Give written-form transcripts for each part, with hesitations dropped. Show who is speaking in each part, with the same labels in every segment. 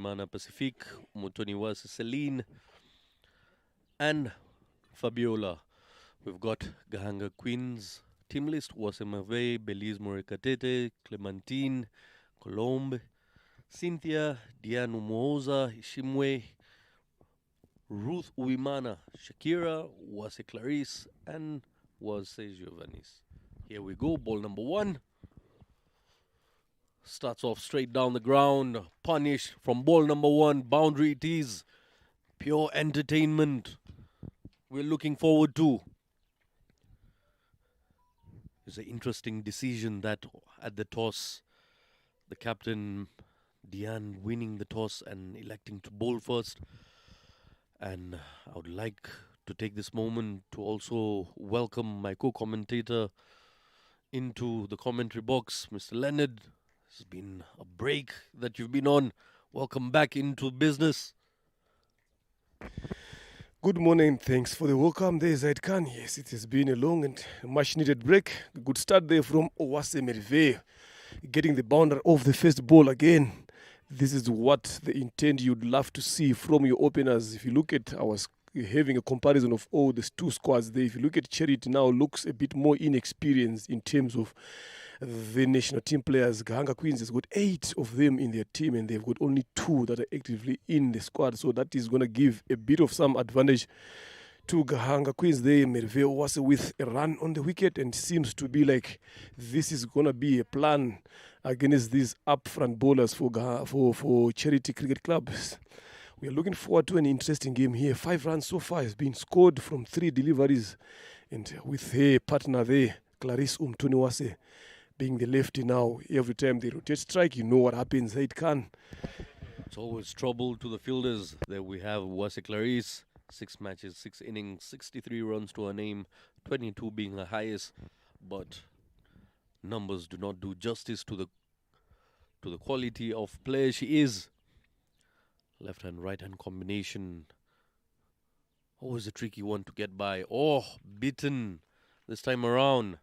Speaker 1: Wimana Pacific, Mutoniwasa Celine, and Fabiola. We've got Gahanga Queens. Team list was Merve, Belize Morikatete, Clementine, Colombe, Cynthia, Diane Umuoza, Ishimwe, Ruth Uwimana, Shakira, Wase Clarice, and Wase Giovannis. Here we go, ball number one. Starts off straight down the ground. Punish from ball number one. Boundary it is. Pure entertainment. We're looking forward to. It's an interesting decision that at the toss, the captain, Diane, winning the toss and electing to bowl first. And I would like to take this moment to also welcome my co-commentator into the commentary box, Mr. Leonard. It's been a break that you've been on. Welcome back into business.
Speaker 2: Good morning. Thanks for the welcome there, Zaid Khan. Yes, it has been a long and much needed break. A good start there from Owase Merve, getting the boundary off the first ball again. This is what the intent you'd love to see from your openers. If you look at having a comparison of all the two squads there, if you look at Charity now, looks a bit more inexperienced in terms of the national team players. Gahanga Queens has got 8 of them in their team, and they've got only 2 that are actively in the squad. So that is going to give a bit of some advantage to Gahanga Queens there. Merve was with a run on the wicket, and seems to be like this is going to be a plan against these up-front bowlers for Charity Cricket Clubs. We are looking forward to an interesting game here. 5 runs so far has been scored from 3 deliveries, and with her partner there, Clarice Umtoniwase, being the lefty now. Every time they rotate strike, you know what happens. It can.
Speaker 1: It's always trouble to the fielders. There we have Wase Clarice, 6 matches, 6 innings, 63 runs to her name, 22 being the highest. But numbers do not do justice to the quality of player she is. Left hand, right hand combination. Always a tricky one to get by. Oh, beaten this time around.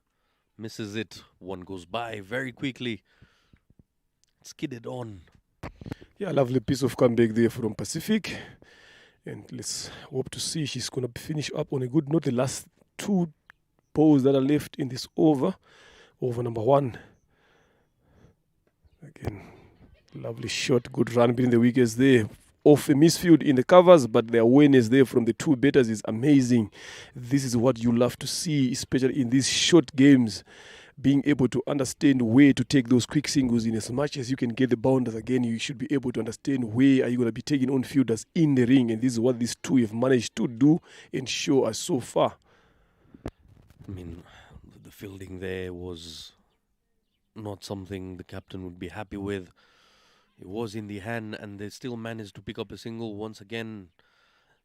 Speaker 1: Misses it. One goes by very quickly. Skidded on.
Speaker 2: Yeah, lovely piece of comeback there from Pacific. And let's hope to see she's going to finish up on a good note. The last 2 balls that are left in this over number 1. Again, lovely shot, good run between the wickets there. Off a misfield in the covers, but the awareness there from the 2 batters is amazing. This is what you love to see, especially in these short games, being able to understand where to take those quick singles. In as much as you can get the bounders again, you should be able to understand where are you going to be taking on fielders in the ring, and this is what these 2 have managed to do and show us so far.
Speaker 1: I mean, the fielding there was not something the captain would be happy with. It was in the hand, and they still managed to pick up a single. Once again,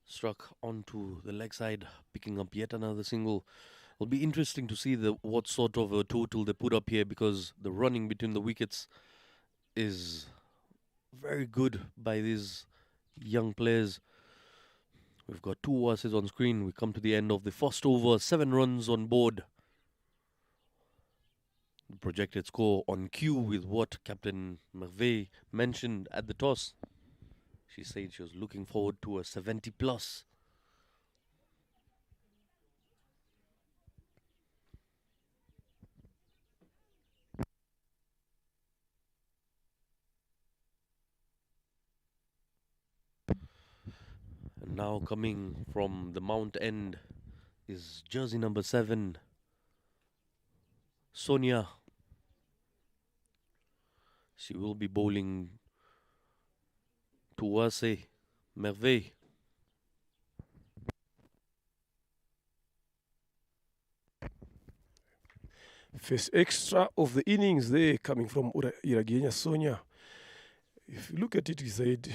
Speaker 1: struck onto the leg side, picking up yet another single. It'll be interesting to see what sort of a total they put up here, because the running between the wickets is very good by these young players. We've got 2 Wases on screen. We come to the end of the first over, 7 runs on board. The projected score on cue with what Captain Merve mentioned at the toss. She said she was looking forward to a 70 plus. And now coming from the Mount End is jersey number 7, Sonia. She will be bowling to Wase Merve.
Speaker 2: First extra of the innings there coming from Iragenya Sonia. If you look at it, he said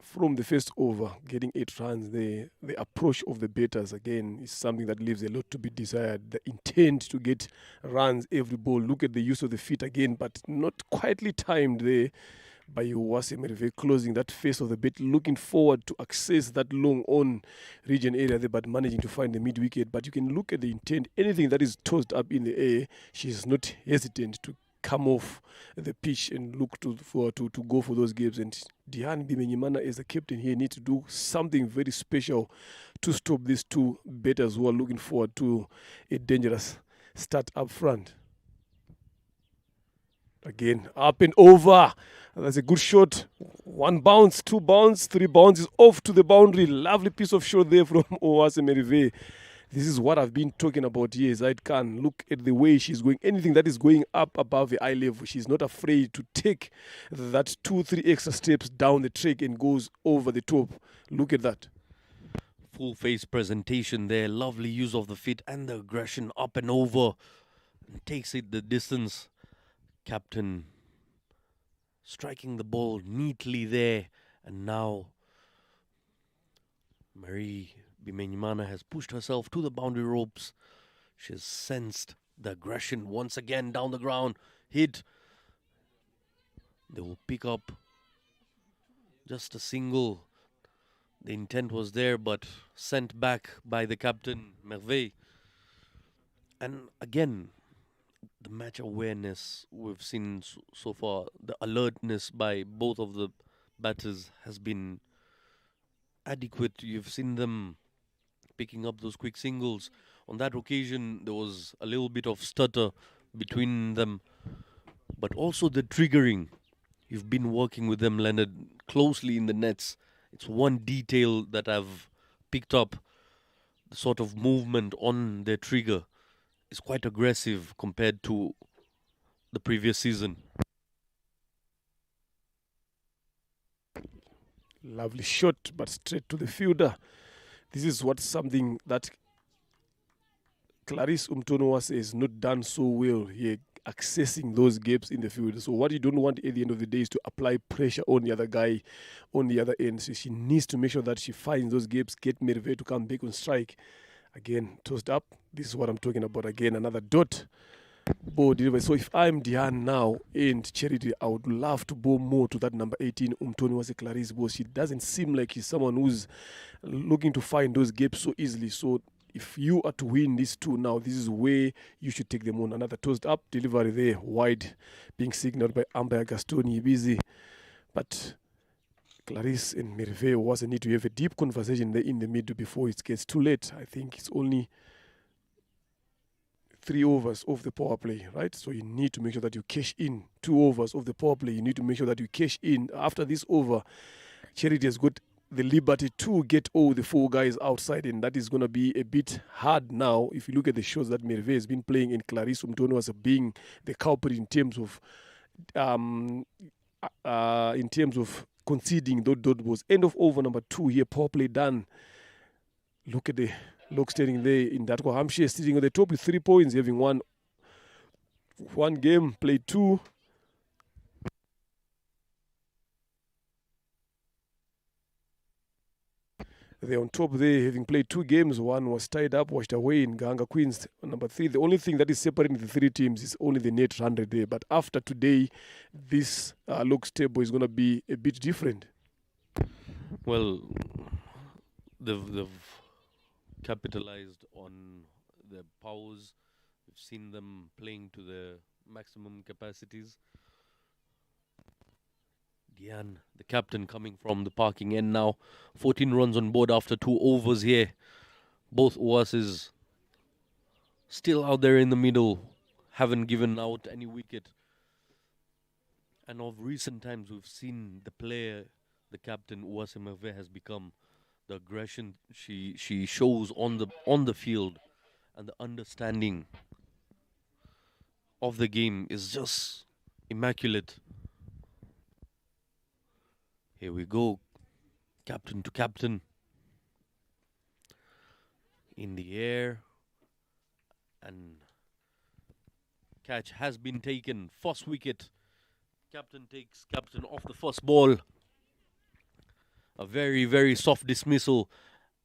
Speaker 2: from the first over, getting 8 runs, the approach of the batters again is something that leaves a lot to be desired. The intent to get runs every ball. Look at the use of the feet again, but not quietly timed there by Owase Merve, closing that face of the bat, looking forward to access that long on region area there, but managing to find the mid wicket. But you can look at the intent. Anything that is tossed up in the air, she's not hesitant to come off the pitch and look to go for those games. And Dihan Bimenyimana, as the captain here, need to do something very special to stop these two batters who are looking forward to a dangerous start up front. Again, up and over. That's a good shot. 1 bounce, 2 bounce, 3 bounces off to the boundary. Lovely piece of shot there from Owase Merive. This is what I've been talking about here. Zaid Khan, look at the way she's going. Anything that is going up above the eye level, she's not afraid to take that 2-3 extra steps down the track and goes over the top. Look at that.
Speaker 1: Full face presentation there. Lovely use of the feet and the aggression up and over. And takes it the distance. Captain striking the ball neatly there. And now Marie Bimenyimana has pushed herself to the boundary ropes. She has sensed the aggression once again down the ground. Hit. They will pick up just a single. The intent was there, but sent back by the captain, Merveille. And again, the match awareness we've seen so far, the alertness by both of the batters has been adequate. You've seen them picking up those quick singles. On that occasion, there was a little bit of stutter between them, but also the triggering. You've been working with them, Leonard, closely in the nets. It's one detail that I've picked up. The sort of movement on their trigger is quite aggressive compared to the previous season.
Speaker 2: Lovely shot, but straight to the fielder. This is something that Clarisse Umtonowase has not done so well here, accessing those gaps in the field. So what you don't want at the end of the day is to apply pressure on the other guy on the other end. So she needs to make sure that she finds those gaps, get Merve to come back on strike. Again, tossed up. This is what I'm talking about. Again, another dot. Ball delivery. So if I'm Dihan now and Charity, I would love to bowl more to that number 18, Umtonowase Clarisse ball. She doesn't seem like she's someone who's looking to find those gaps so easily. So if you are to win these two now, this is where you should take them on. Another tossed up delivery there, wide, being signaled by umpire Gastoni Busy. But Clarisse and Merve was a need to have a deep conversation there in the middle before it gets too late. I think it's only 3 overs of the power play, right? So you need to make sure that you cash in 2 overs of the power play. You need to make sure that you cash in. After this over, Charity has got the liberty to get all the 4 guys outside, and that is going to be a bit hard now. If you look at the shots that Merve has been playing, and Clarisse Umtonowase being the culprit in terms of conceding those dot balls. End of over number 2 here, power play done. Look at the look standing there in that. Hampshire sitting on the top with 3 points, having won 1 game, played 2. They're on top there, having played 2 games. 1 was tied up, washed away in Gahanga Queens. Number 3, the only thing that is separating the 3 teams is only the net 100 there. But after today, this looks table is going to be a bit different.
Speaker 1: Well, they've capitalized on their powers. We've seen them playing to their maximum capacities. Dihan, the captain, coming from the parking end now. 14 runs on board after 2 overs here. Both Oases still out there in the middle. Haven't given out any wicket. And of recent times, we've seen the player, the captain, Owase Merve, has become. The aggression she shows on the field and the understanding of the game is just immaculate. Here we go, captain to captain. In the air, and catch has been taken. First wicket. Captain takes captain off the first ball. A very, very soft dismissal.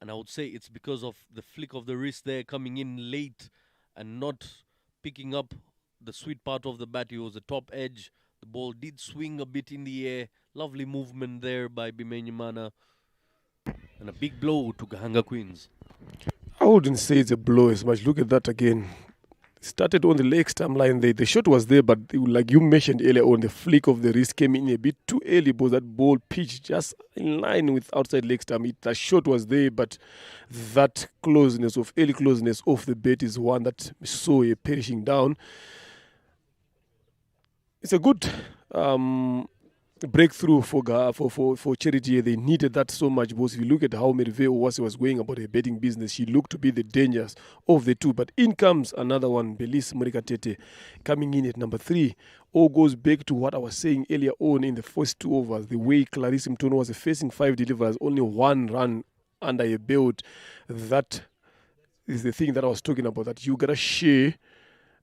Speaker 1: And I would say it's because of the flick of the wrist there, coming in late and not picking up the sweet part of the bat. It was the top edge. The ball did swing a bit in the air. Lovely movement there by Bimenyimana. And a big blow to Gahanga Queens.
Speaker 2: I wouldn't say it's a blow as much. Look at that again. started on the leg stump line. The shot was there, but like you mentioned earlier on, the flick of the wrist came in a bit too early because that ball pitched just in line with outside leg stump. The shot was there, but that early closeness of the bat is one that saw a perishing down. It's a good breakthrough for Charity. They needed that so much because if you look at how Merve Owase was going about her betting business, she looked to be the dangers of the two. But in comes another one, Belize Morikatete, coming in at number 3. All goes back to what I was saying earlier on in the first 2 overs, the way Clarice Mtono was facing 5 delivers, only 1 run under a belt. That is the thing that I was talking about, that you gotta share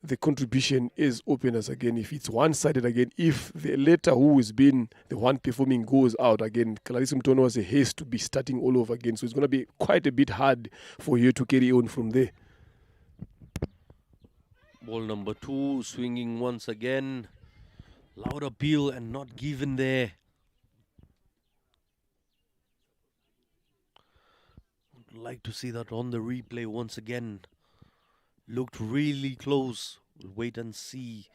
Speaker 2: the contribution is openers again. If it's one-sided again, if the latter who has been the one performing goes out again, Clarissa Mtono has to be starting all over again. So it's going to be quite a bit hard for you to carry on from there.
Speaker 1: Ball number 2, swinging once again. Loud appeal and not given there. Would like to see that on the replay once again. Looked really close. We'll wait and see.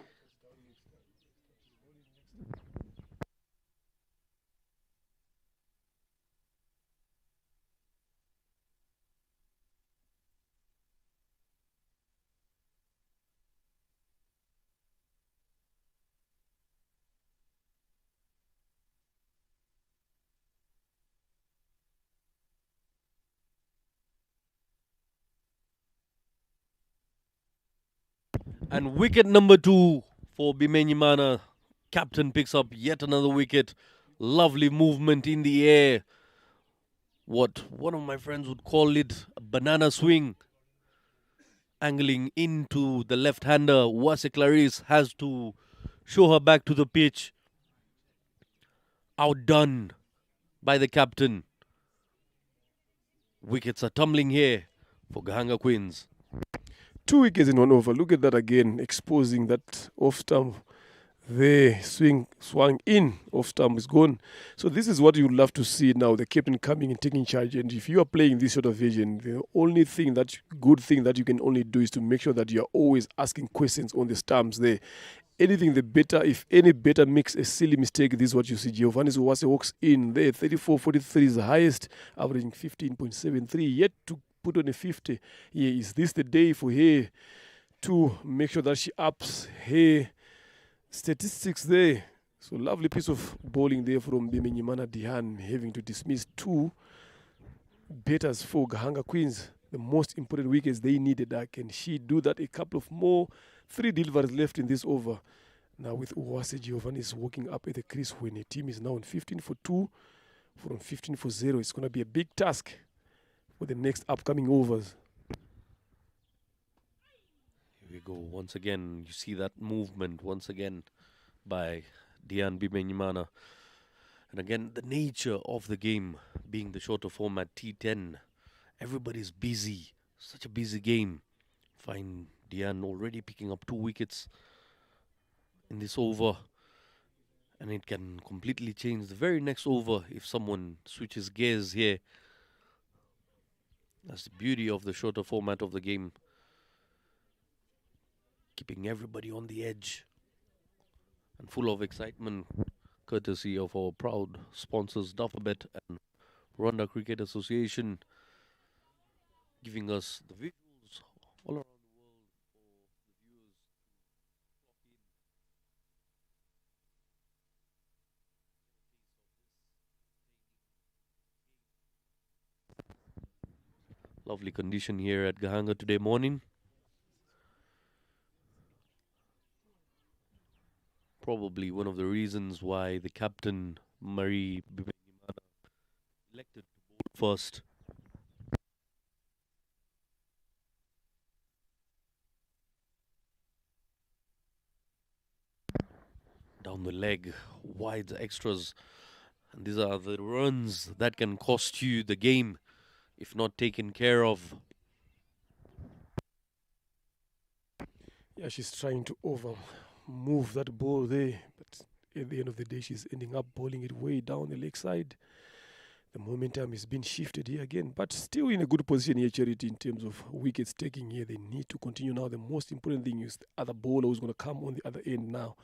Speaker 1: And wicket number 2 for Bimenyimana. Captain picks up yet another wicket. Lovely movement in the air. What one of my friends would call it a banana swing. Angling into the left-hander. Wase Clarice has to show her back to the pitch. Outdone by the captain. Wickets are tumbling here for Gahanga Queens.
Speaker 2: 2 wickets in 1 over. Look at that again, exposing that off stump. The swung in, off stump is gone. So this is what you'd love to see now, the captain coming and taking charge. And if you are playing this sort of version, the only good thing that you can only do is to make sure that you are always asking questions on the stumps there. Anything the better, if any better makes a silly mistake, this is what you see. Giovanni Owase walks in there, 34.43 is the highest, averaging 15.73, yet to put on a 50. Yeah, is this the day for her to make sure that she ups her statistics there? So lovely piece of bowling there from Bimenyimana Dihan, having to dismiss 2 batters for Gahanga Queens. The most important wickets they needed. Can she do that? A couple of more. 3 deliveries left in this over. Now with Owase, Giovanni is walking up at the crease when a team is now on 15 for 2 from 15 for 0. It's going to be a big task for the next upcoming overs.
Speaker 1: Here we go. Once again, you see that movement once again by Dian Bimenyimana. And again, the nature of the game being the shorter format T10. Everybody's busy. Such a busy game. Find Dian already picking up 2 wickets in this over. And it can completely change the very next over if someone switches gears here. That's the beauty of the shorter format of the game. Keeping everybody on the edge and full of excitement, courtesy of our proud sponsors Dufferbet and Rwanda Cricket Association, giving us the visuals all around the world for the viewers to clock in. Lovely condition here at Gahanga today morning. Probably one of the reasons why the captain, Marie Bimenyimana, elected to bowl first. Down the leg, wide extras. And these are the runs that can cost you the game if not taken care of.
Speaker 2: Yeah, she's trying to move that ball there, but at the end of the day, she's ending up bowling it way down the leg side. The momentum is being shifted here again, but still in a good position here, Charity, in terms of wickets taking here. They need to continue now. The most important thing is the other bowler who's going to come on the other end now.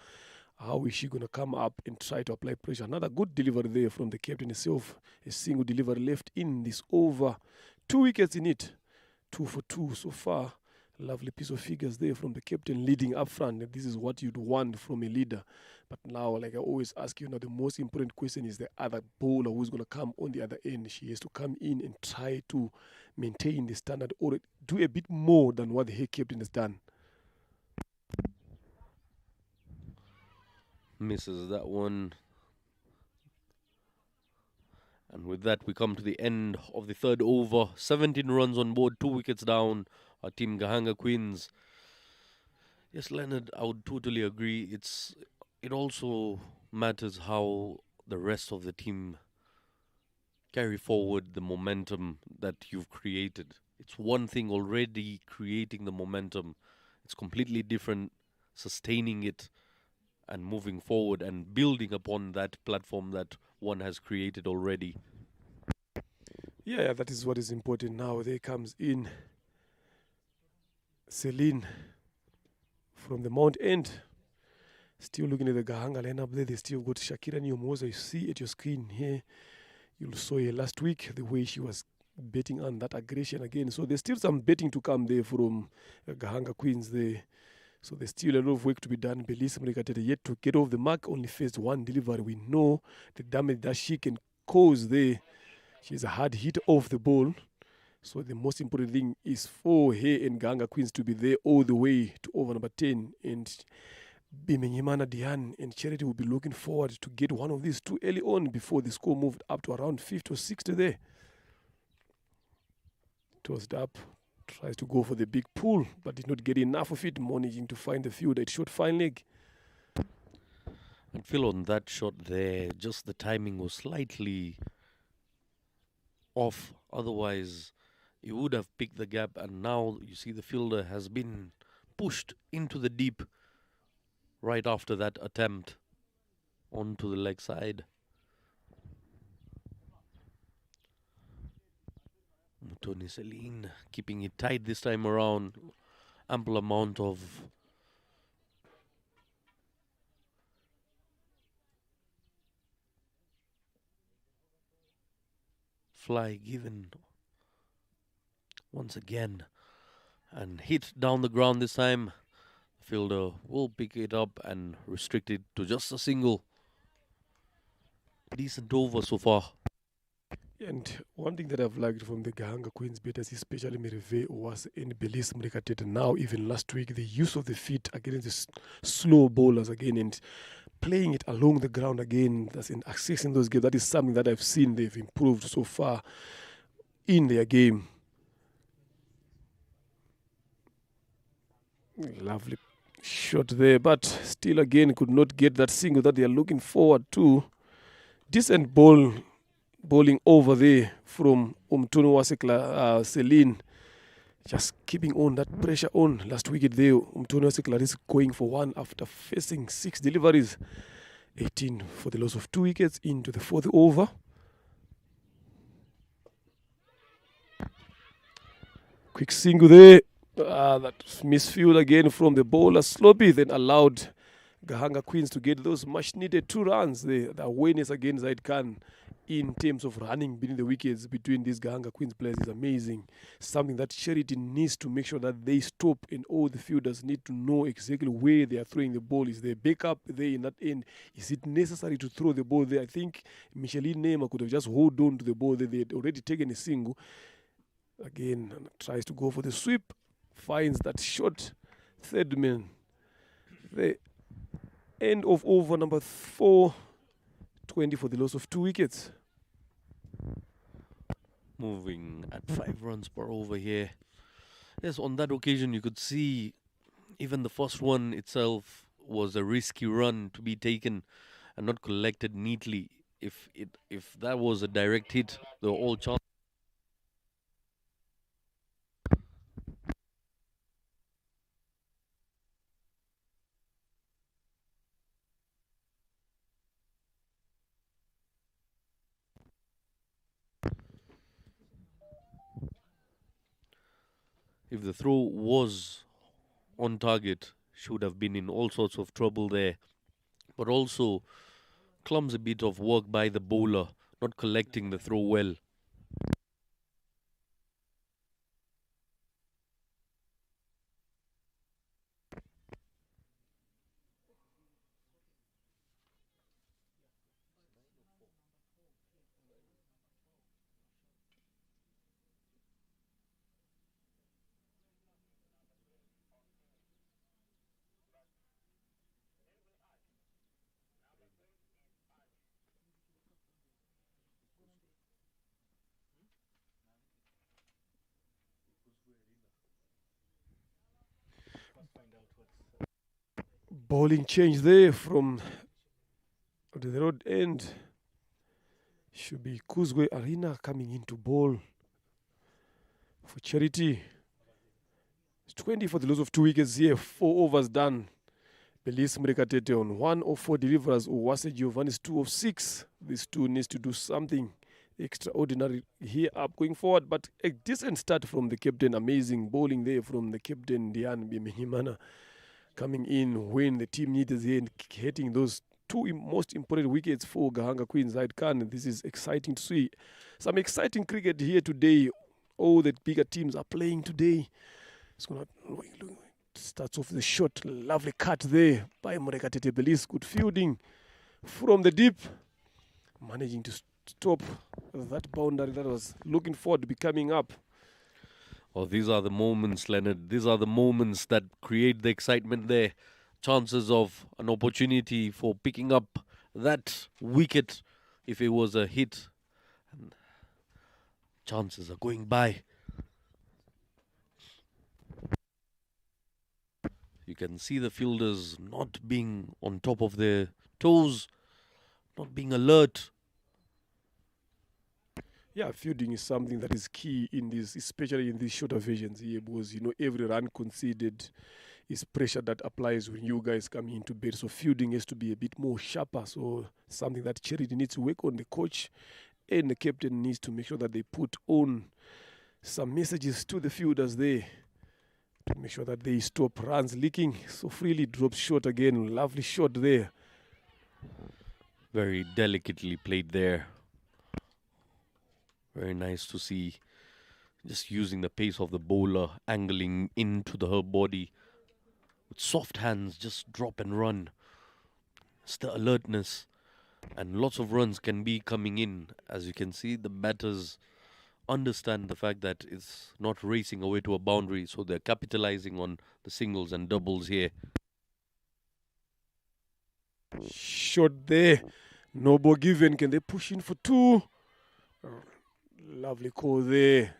Speaker 2: How is she going to come up and try to apply pressure? Another good delivery there from the captain himself. A single delivery left in this over. 2 wickets in it. 2 for 2 so far. Lovely piece of figures there from the captain leading up front. This is what you'd want from a leader. But now, like I always ask you, now the most important question is the other bowler who's going to come on the other end. She has to come in and try to maintain the standard or do a bit more than what the head captain has done.
Speaker 1: Misses that one. And with that, we come to the end of the third over. 17 runs on board, 2 wickets down. Our team Gahanga Queens. Yes, Leonard, I would totally agree. It also matters how the rest of the team carry forward the momentum that you've created. It's one thing already creating the momentum. It's completely different sustaining it and moving forward and building upon that platform that one has created already.
Speaker 2: Yeah, that is what is important now. There comes in Celine from the Mount End. Still looking at the Gahanga lineup there. They still got Shakira Nyomoza. You see at your screen here. You saw her last week, the way she was betting on that aggression again. So there's still some betting to come there from Gahanga Queens there. So there's still a lot of work to be done. Belize Mrikatete yet to get off the mark, only faced one delivery. We know the damage that she can cause there. She's a hard hit off the ball. So the most important thing is for her and Gahanga Queens to be there all the way to over number 10. And Bimenyimana Diane and Charity will be looking forward to get one of these two early on before the score moved up to around 50 or 60 there. Tossed up, tries to go for the big pull, but did not get enough of it, managing to find the field at short fine leg.
Speaker 1: And Phil, on that shot there, just the timing was slightly off. Otherwise, he would have picked the gap. And now you see the fielder has been pushed into the deep right after that attempt onto the leg side. Tony Celine keeping it tight this time around. Ample amount of fly given once again and hit down the ground this time. The fielder will pick it up and restrict it to just a single. Decent over so far.
Speaker 2: And one thing that I've liked from the Gahanga Queens beaters, especially Merive, was in Belize Mrikatete. Now, even last week, the use of the feet against the slow bowlers again and playing it along the ground again, that's in accessing those games. That is something that I've seen they've improved so far in their game. Lovely shot there, but still again could not get that single that they are looking forward to. Decent bowling over there from Umtunu Wasekla, Celine. Just keeping on that pressure on. Last wicket there, Umtunu Wasekla is going for one after facing 6 deliveries. 18 for the loss of 2 wickets into the 4th over. Quick single there. That misfield again from the bowler. Sloppy then allowed Gahanga Queens to get those much needed 2 runs. The awareness against Zaid Khan in terms of running between the wickets between these Gahanga Queens players is amazing. Something that Charity needs to make sure that they stop, and all the fielders need to know exactly where they are throwing the ball. Is there backup there in that end? Is it necessary to throw the ball there? I think Micheline Neymar could have just hold on to the ball there. They had already taken a single. Again, tries to go for the sweep. Finds that shot. Third man. The end of over number 4. 20 for the loss of 2 wickets.
Speaker 1: Moving at 5 runs per over here. Yes, on that occasion you could see even the first one itself was a risky run to be taken and not collected neatly. If that was a direct hit, they were all chances. If the throw was on target, she would have been in all sorts of trouble there. But also, clumsy bit of work by the bowler, not collecting the throw well.
Speaker 2: Bowling change there from the road end. Should be Kuzwe Arena coming into bowl for Charity. It's 20 for the loss of 2 wickets here. 4 overs done. Belize Mrekatete on 104 deliverers. Uwase Giovanni is 2 of 6. These two needs to do something extraordinary here up going forward. But a decent start from the captain. Amazing bowling there from the captain, Dian Bimenimana, coming in when the team needed here and hitting those two most important wickets for Gahanga Queens Zaid Khan. This is exciting to see. Some exciting cricket here today. All the bigger teams are playing today. It's going to starts off the shot. Lovely cut there by Murekatete Belize. Good fielding from the deep. Managing to stop that boundary that was looking forward to be coming up.
Speaker 1: Oh, these are the moments, Leonard. These are the moments that create the excitement there. Chances of an opportunity for picking up that wicket if it was a hit. And chances are going by. You can see the fielders not being on top of their toes, not being alert.
Speaker 2: Yeah, fielding is something that is key in this, especially in these shorter versions here, because every run conceded is pressure that applies when you guys come into bed. So fielding has to be a bit more sharper. So something that Charity needs to work on. The coach and the captain needs to make sure that they put on some messages to the fielders there to make sure that they stop runs leaking so freely. Drops short again. Lovely shot there.
Speaker 1: Very delicately played there. Very nice to see. Just using the pace of the bowler, angling into her body. With soft hands, just drop and run. It's the alertness. And lots of runs can be coming in. As you can see, the batters understand the fact that it's not racing away to a boundary, so they're capitalizing on the singles and doubles here.
Speaker 2: Shot there. No ball given. Can they push in for 2? Lovely call there.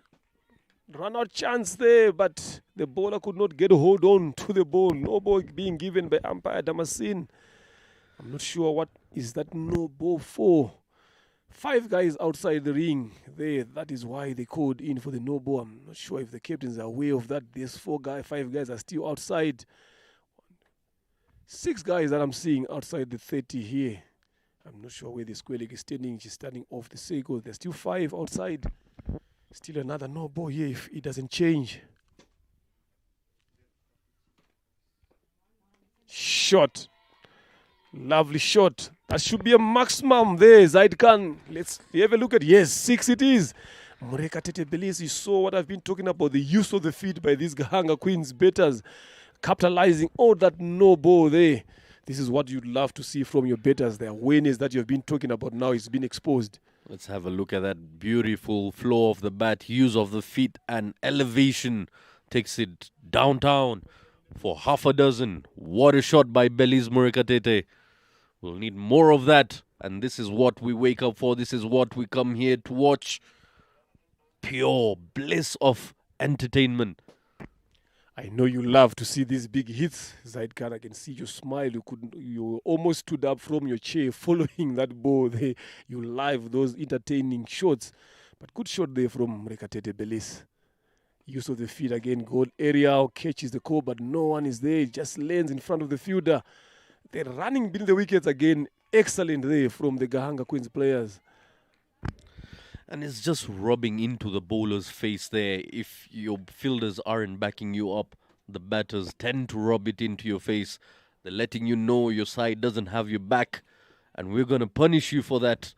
Speaker 2: Run out chance there, but the bowler could not get a hold on to the ball. No ball being given by umpire Damasin. I'm not sure what is that no ball for. 5 guys outside the ring there. That is why they called in for the no ball. I'm not sure if the captains are aware of that. There's 5 guys are still outside. 6 guys that I'm seeing outside the 30 here. I'm not sure where the square leg is standing. She's standing off the circle. There's still 5 outside. Still another no ball here if it doesn't change. Shot. Lovely shot. That should be a maximum there, Zaid Khan. Let's have a look at, yes, 6 it is. Murekatete Belize, you saw what I've been talking about, the use of the feet by these Gahanga Queens batters, capitalizing all that no ball there. This is what you'd love to see from your batters. The awareness that you've been talking about now is being exposed.
Speaker 1: Let's have a look at that beautiful flow of the bat, use of the feet and elevation. Takes it downtown for half a dozen. What a shot by Belize Murekatete. We'll need more of that. And this is what we wake up for. This is what we come here to watch. Pure bliss of entertainment.
Speaker 2: I know you love to see these big hits, Zaid Khan. I can see you smile. You almost stood up from your chair following that ball there. You love those entertaining shots. But good shot there from Murekatete Belize. Use of the feet again. Goal area, catches the call, but no one is there. Just lands in front of the fielder. They're running beneath the wickets again. Excellent there from the Gahanga Queens players.
Speaker 1: And it's just rubbing into the bowler's face there. If your fielders aren't backing you up, the batters tend to rub it into your face. They're letting you know your side doesn't have your back, and we're going to punish you for that.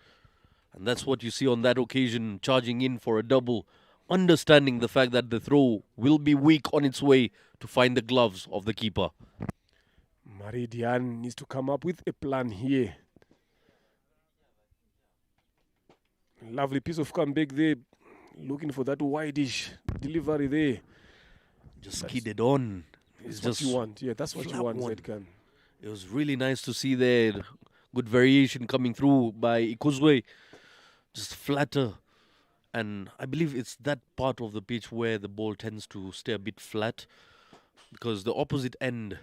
Speaker 1: And that's what you see on that occasion, charging in for a double, understanding the fact that the throw will be weak on its way to find the gloves of the keeper.
Speaker 2: Diane needs to come up with a plan here. Lovely piece of comeback there. Looking for that wideish delivery there.
Speaker 1: Just skidded on.
Speaker 2: It's what you want. Yeah, that's what you want,
Speaker 1: one.
Speaker 2: Zedkan.
Speaker 1: It was really nice to see there. Good variation coming through by Ikuzwe. Just flatter. And I believe it's that part of the pitch where the ball tends to stay a bit flat, because the opposite end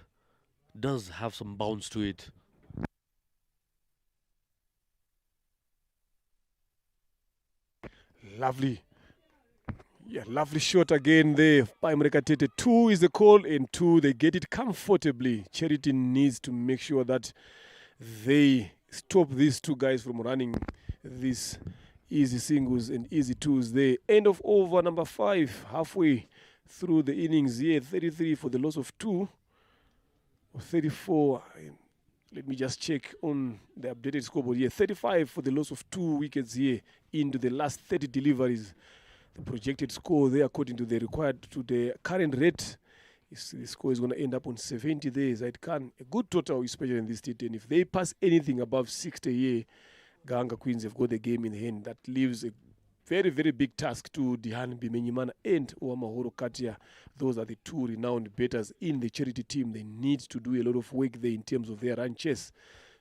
Speaker 1: does have some bounce to it.
Speaker 2: Lovely. Yeah, lovely shot again there by Mrekatete. 2 is the call, and 2, they get it comfortably. Charity needs to make sure that they stop these two guys from running these easy singles and easy twos there. End of over number 5, halfway through the innings here. 33 for the loss of 2. Or 34. Let me just check on the updated scoreboard here. 35 for the loss of 2 wickets here into the last 30 deliveries. The projected score there, according to the current rate, the score is going to end up on 70 there. It can a good total, especially in this T10. If they pass anything above 60 here, Gahanga Queens have got the game in hand. That leaves a very, very big task to Dihan Bimenyimana and Uamahoro Katia. Those are the 2 renowned batters in the charity team. They need to do a lot of work there in terms of their run chase.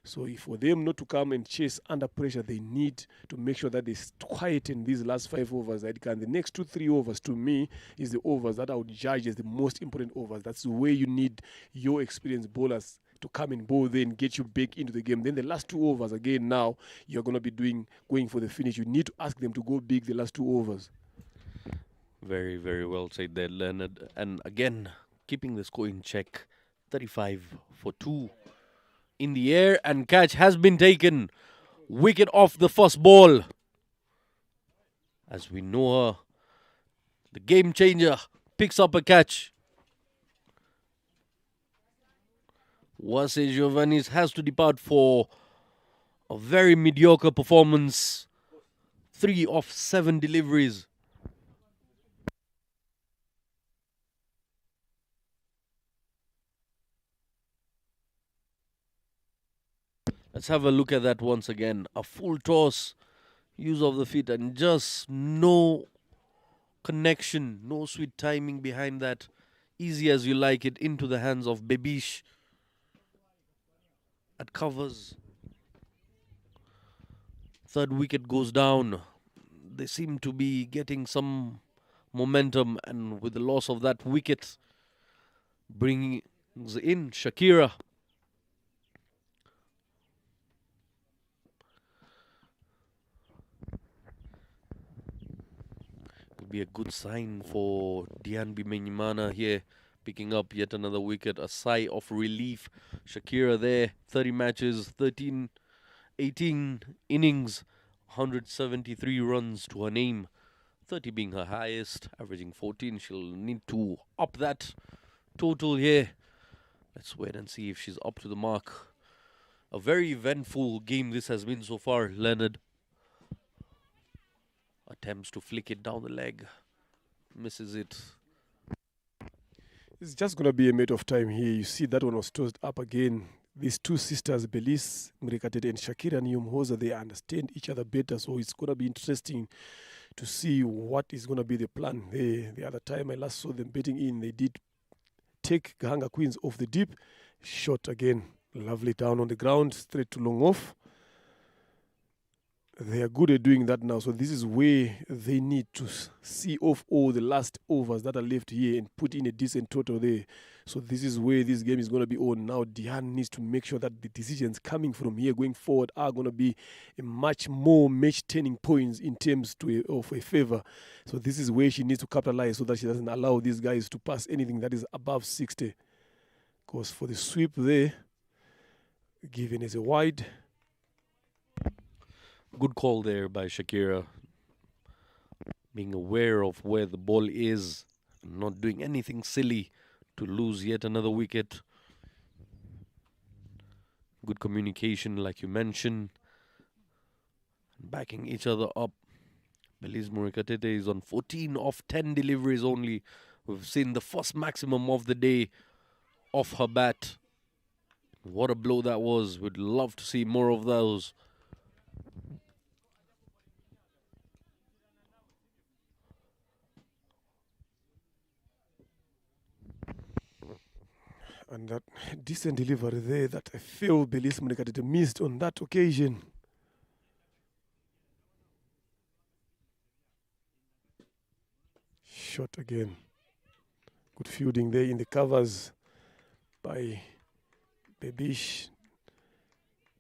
Speaker 2: So if for them not to come and chase under pressure, they need to make sure that they quieten these last 5 overs. The next 2-3 overs, to me, is the overs that I would judge as the most important overs. That's the way you need your experienced bowlers to come and bowl there and get you back into the game. Then the last 2 overs, again, now you're going to be going for the finish. You need to ask them to go big the last 2 overs.
Speaker 1: Very, very well said there, Leonard. And again, keeping the score in check. 35 for 2. In the air, and catch has been taken. Wicket off the first ball. As we know her, the game changer picks up a catch. Wase Giovannis has to depart for a very mediocre performance. 3 of 7 deliveries. Let's have a look at that once again. A full toss, use of the feet, and just no connection, no sweet timing behind that. Easy as you like it, into the hands of Bebish. At covers. 3rd wicket goes down. They seem to be getting some momentum, and with the loss of that wicket, brings in Shakira. Be a good sign for Dian Bimenyimana here, picking up yet another wicket. A sigh of relief. Shakira there, 30 matches, 18 innings, 173 runs to her name, 30 being her highest, averaging 14. She'll need to up that total here. Let's wait and see if she's up to the mark. A very eventful game this has been so far, Leonard. Attempts to flick it down the leg. Misses it.
Speaker 2: It's just going to be a matter of time here. You see that one was tossed up again. These 2 sisters, Belis Mrekatete and Shakira Nyumhoza, they understand each other better. So it's going to be interesting to see what is going to be the plan there. The other time I last saw them betting in, they did take Gahanga Queens off the deep. Shot again. Lovely down on the ground, straight to long off. They are good at doing that now. So this is where they need to see off all the last overs that are left here and put in a decent total there. So this is where this game is going to be on. Now Dihan needs to make sure that the decisions coming from here going forward are going to be a much more match-turning points in terms of a favor. So this is where she needs to capitalize so that she doesn't allow these guys to pass anything that is above 60. Because for the sweep there, given as a wide.
Speaker 1: Good call there by Shakira. being aware of where the ball is, and not doing anything silly to lose yet another wicket. Good communication, like you mentioned, backing each other up. Belize Morikatete is on 14 of 10 deliveries only. We've seen the first maximum of the day off her bat. What a blow that was. We'd love to see more of those.
Speaker 2: And that decent delivery there that I feel Belize Morikatete missed on that occasion. Shot again. Good fielding there in the covers by Bebish.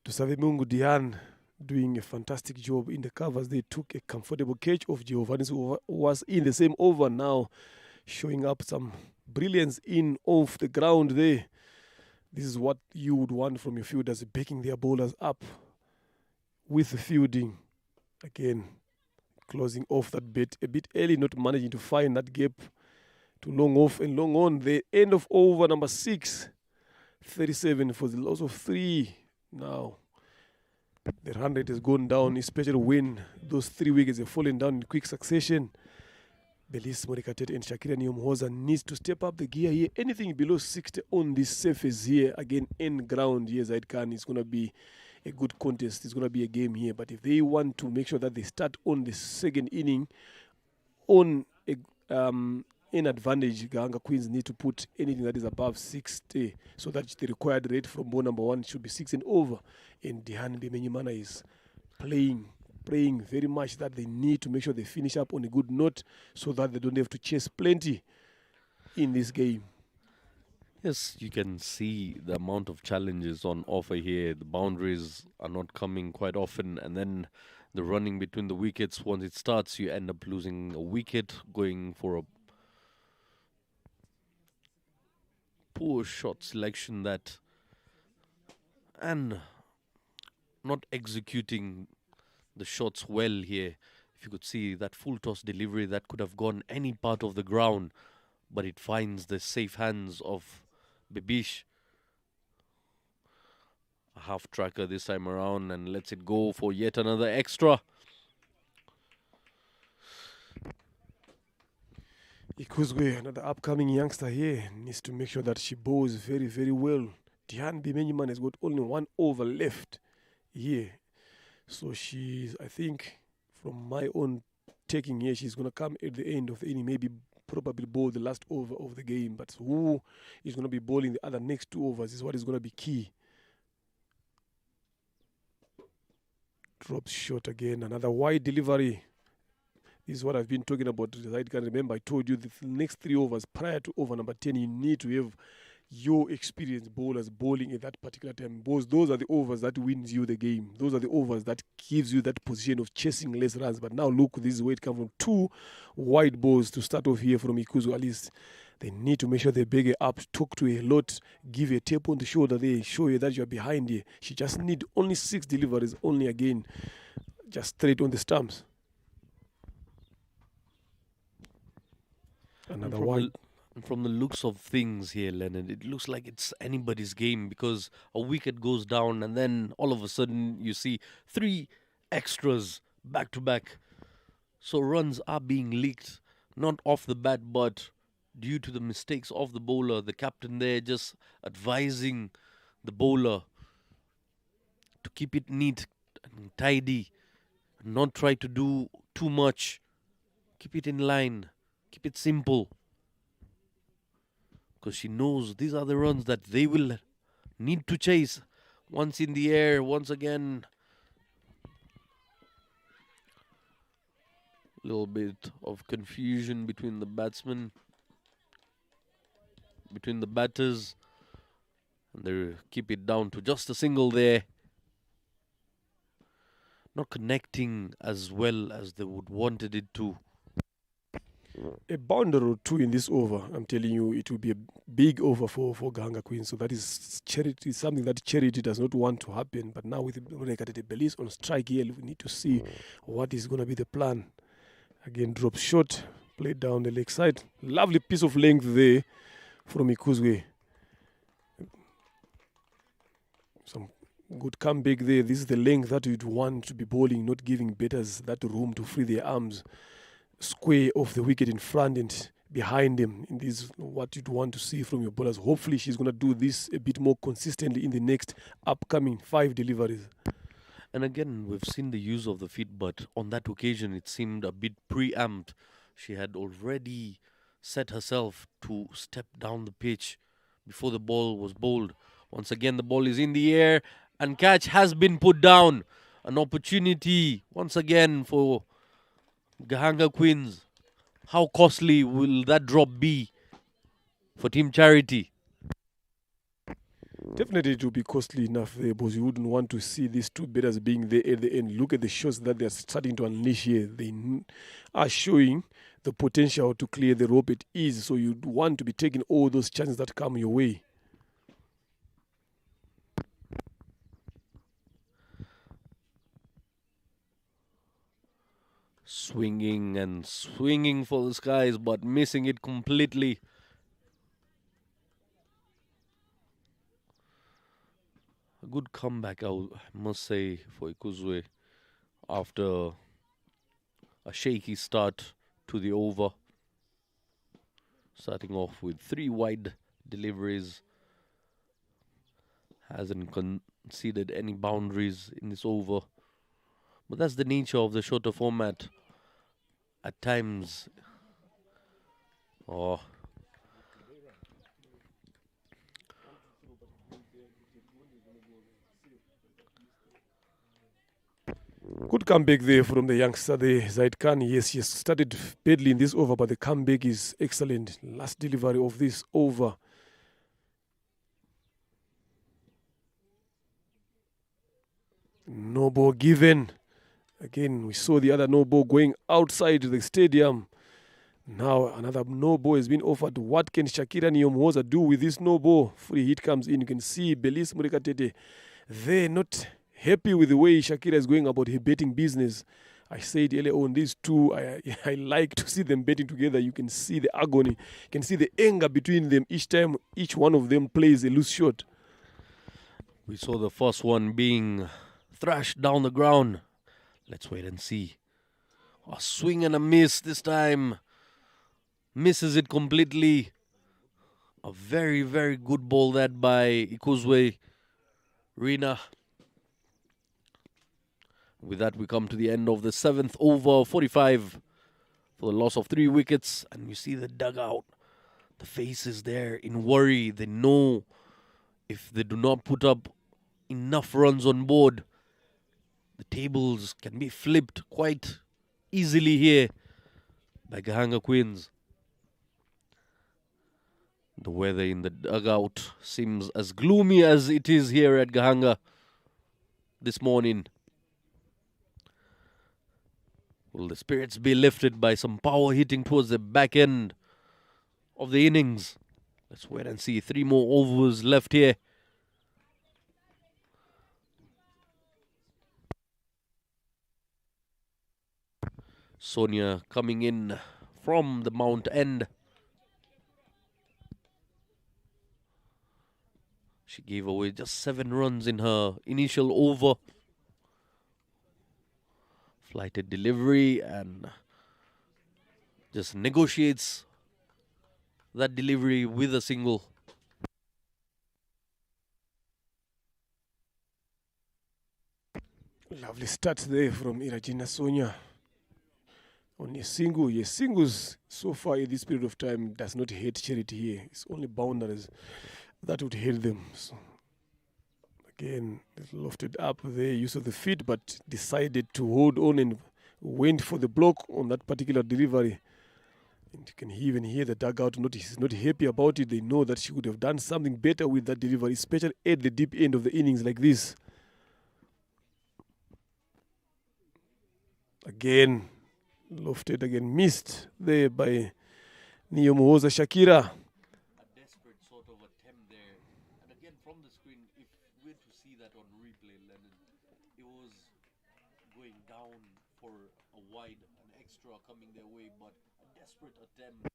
Speaker 2: Tusavemungu Dian doing a fantastic job in the covers. They took a comfortable catch of Giovanni, who was in the same over now, showing up some brilliance in off the ground there. This is what you would want from your fielders, backing their bowlers up with the fielding. Again, closing off that bit a bit early, not managing to find that gap to long off and long on. The end of over number 6, 37 for the loss of 3. Now, the run rate has gone down, especially when those 3 wickets have fallen down in quick succession. Belize Morikatete and Shakira Nyomhoza needs to step up the gear here. Anything below 60 on this surface here, again, end ground here, Zaid Khan, is going to be a good contest. It's going to be a game here. But if they want to make sure that they start on the second inning on in advantage, Gahanga Queens need to put anything that is above 60, so that the required rate from ball number 1 should be 6 and over. And Dihan Bimenyimana is praying very much that they need to make sure they finish up on a good note, so that they don't have to chase plenty in this game.
Speaker 1: Yes, you can see the amount of challenges on offer here. The boundaries are not coming quite often, and then the running between the wickets, once it starts, you end up losing a wicket, going for a poor shot selection that, and not executing the shots well here. If you could see that full toss delivery, that could have gone any part of the ground, but it finds the safe hands of Bebish. A half tracker this time around, and lets it go for yet another extra.
Speaker 2: Ikuzwe, another upcoming youngster here, needs to make sure that she bowls very, very well. Dihan Bimenyimana has got only 1 over left here. So she's, I think, from my own taking here, she's going to come at the end of the inning, maybe probably bowl the last over of the game. But who is going to be bowling the other next 2 overs is what is going to be key. Drops short again, another wide delivery. This is what I've been talking about. I can remember I told you the next 3 overs prior to over number 10, you need to have your experienced bowlers bowling at that particular time. Those are the overs that wins you the game. Those are the overs that gives you that position of chasing less runs. But now look, this is where it comes from. 2 wide balls to start off here from Ikuzu. At least they need to make sure they beg her up, talk to her a lot, give her a tap on the shoulder there, show you that you're behind her. She just need only 6 deliveries, only again, just straight on the stumps. Another wide.
Speaker 1: From the looks of things here, Leonard, it looks like it's anybody's game, because a wicket goes down and then all of a sudden you see 3 extras back to back. So runs are being leaked, not off the bat, but due to the mistakes of the bowler. The captain there just advising the bowler to keep it neat and tidy, not try to do too much. Keep it in line, keep it simple. Because she knows these are the runs that they will need to chase. Once in the air, once again. A little bit of confusion between the batsmen, between the batters. And they keep it down to just a single there. Not connecting as well as they would wanted it to.
Speaker 2: A boundary or 2 in this over, I'm telling you, it will be a big over for Gahanga Queens. So that is charity, something that charity does not want to happen. But now with the Belize on strike here, we need to see what is going to be the plan. Again, drop shot, played down the leg side. Lovely piece of length there from Ikuzwe. Some good comeback there. This is the length that you'd want to be bowling, not giving batters that room to free their arms square off the wicket in front and behind them. And this is what you'd want to see from your bowlers. Hopefully she's going to do this a bit more consistently in the next upcoming 5 deliveries.
Speaker 1: And again, we've seen the use of the feet, but on that occasion it seemed a bit preamped. She had already set herself to step down the pitch before the ball was bowled. Once again, the ball is in the air and catch has been put down. An opportunity once again for Gahanga Queens. How costly will that drop be for Team Charity?
Speaker 2: Definitely it will be costly enough there, because you wouldn't want to see these 2 batters being there at the end. Look at the shots that they're starting to unleash here. They are showing the potential to clear the rope at ease, so you'd want to be taking all those chances that come your way.
Speaker 1: Swinging and swinging for the skies, but missing it completely. A good comeback, I must say, for Ikuzwe after a shaky start to the over. Starting off with 3 wide deliveries. Hasn't conceded any boundaries in this over. But that's the nature of the shorter format. At times,
Speaker 2: Good comeback there from the youngster there, Zaid Khan. Yes, he started badly in this over, but the comeback is excellent. Last delivery of this over. No ball given. Again, we saw the other no ball going outside the stadium. Now another no ball has been offered. What can Shakira Nyomhoza do with this no ball? Free hit comes in. You can see Belis Murikatete. They're not happy with the way Shakira is going about her betting business. I said earlier on, these two, I like to see them betting together. You can see the agony. You can see the anger between them each time each one of them plays a loose shot.
Speaker 1: we saw the first one being thrashed down the ground. Let's wait and see. A swing and a miss this time. Misses it completely. A very, very good ball that by Ikuzwe Rina. With that, we come to the end of the 7th over, 45 for the loss of 3 wickets. And you see the dugout. The faces there in worry. They know if they do not put up enough runs on board, the tables can be flipped quite easily here by Gahanga Queens. The weather in the dugout seems as gloomy as it is here at Gahanga this morning. Will the spirits be lifted by some power hitting towards the back end of the innings? Let's wait and see. 3 more overs left here. Sonia coming in from the Mount End. She gave away just 7 runs in her initial over. Flighted delivery and just negotiates that delivery with a single.
Speaker 2: Lovely start there from Irajina Sonia. Only single. Yes, singles so far in this period of time does not hate Charity here. It's only boundaries that would hate them. So again, lofted up the use of the feet, but decided to hold on and went for the block on that particular delivery. And you can even hear the dugout is not happy about it. They know that she would have done something better with that delivery, especially at the deep end of the innings like this. Again, lofted again, missed there by Nyomhoza Shakira.
Speaker 1: A desperate sort of attempt there. And again, from the screen, if we were to see that on replay, Lennon, it was going down for a wide, an extra coming their way, but a desperate attempt.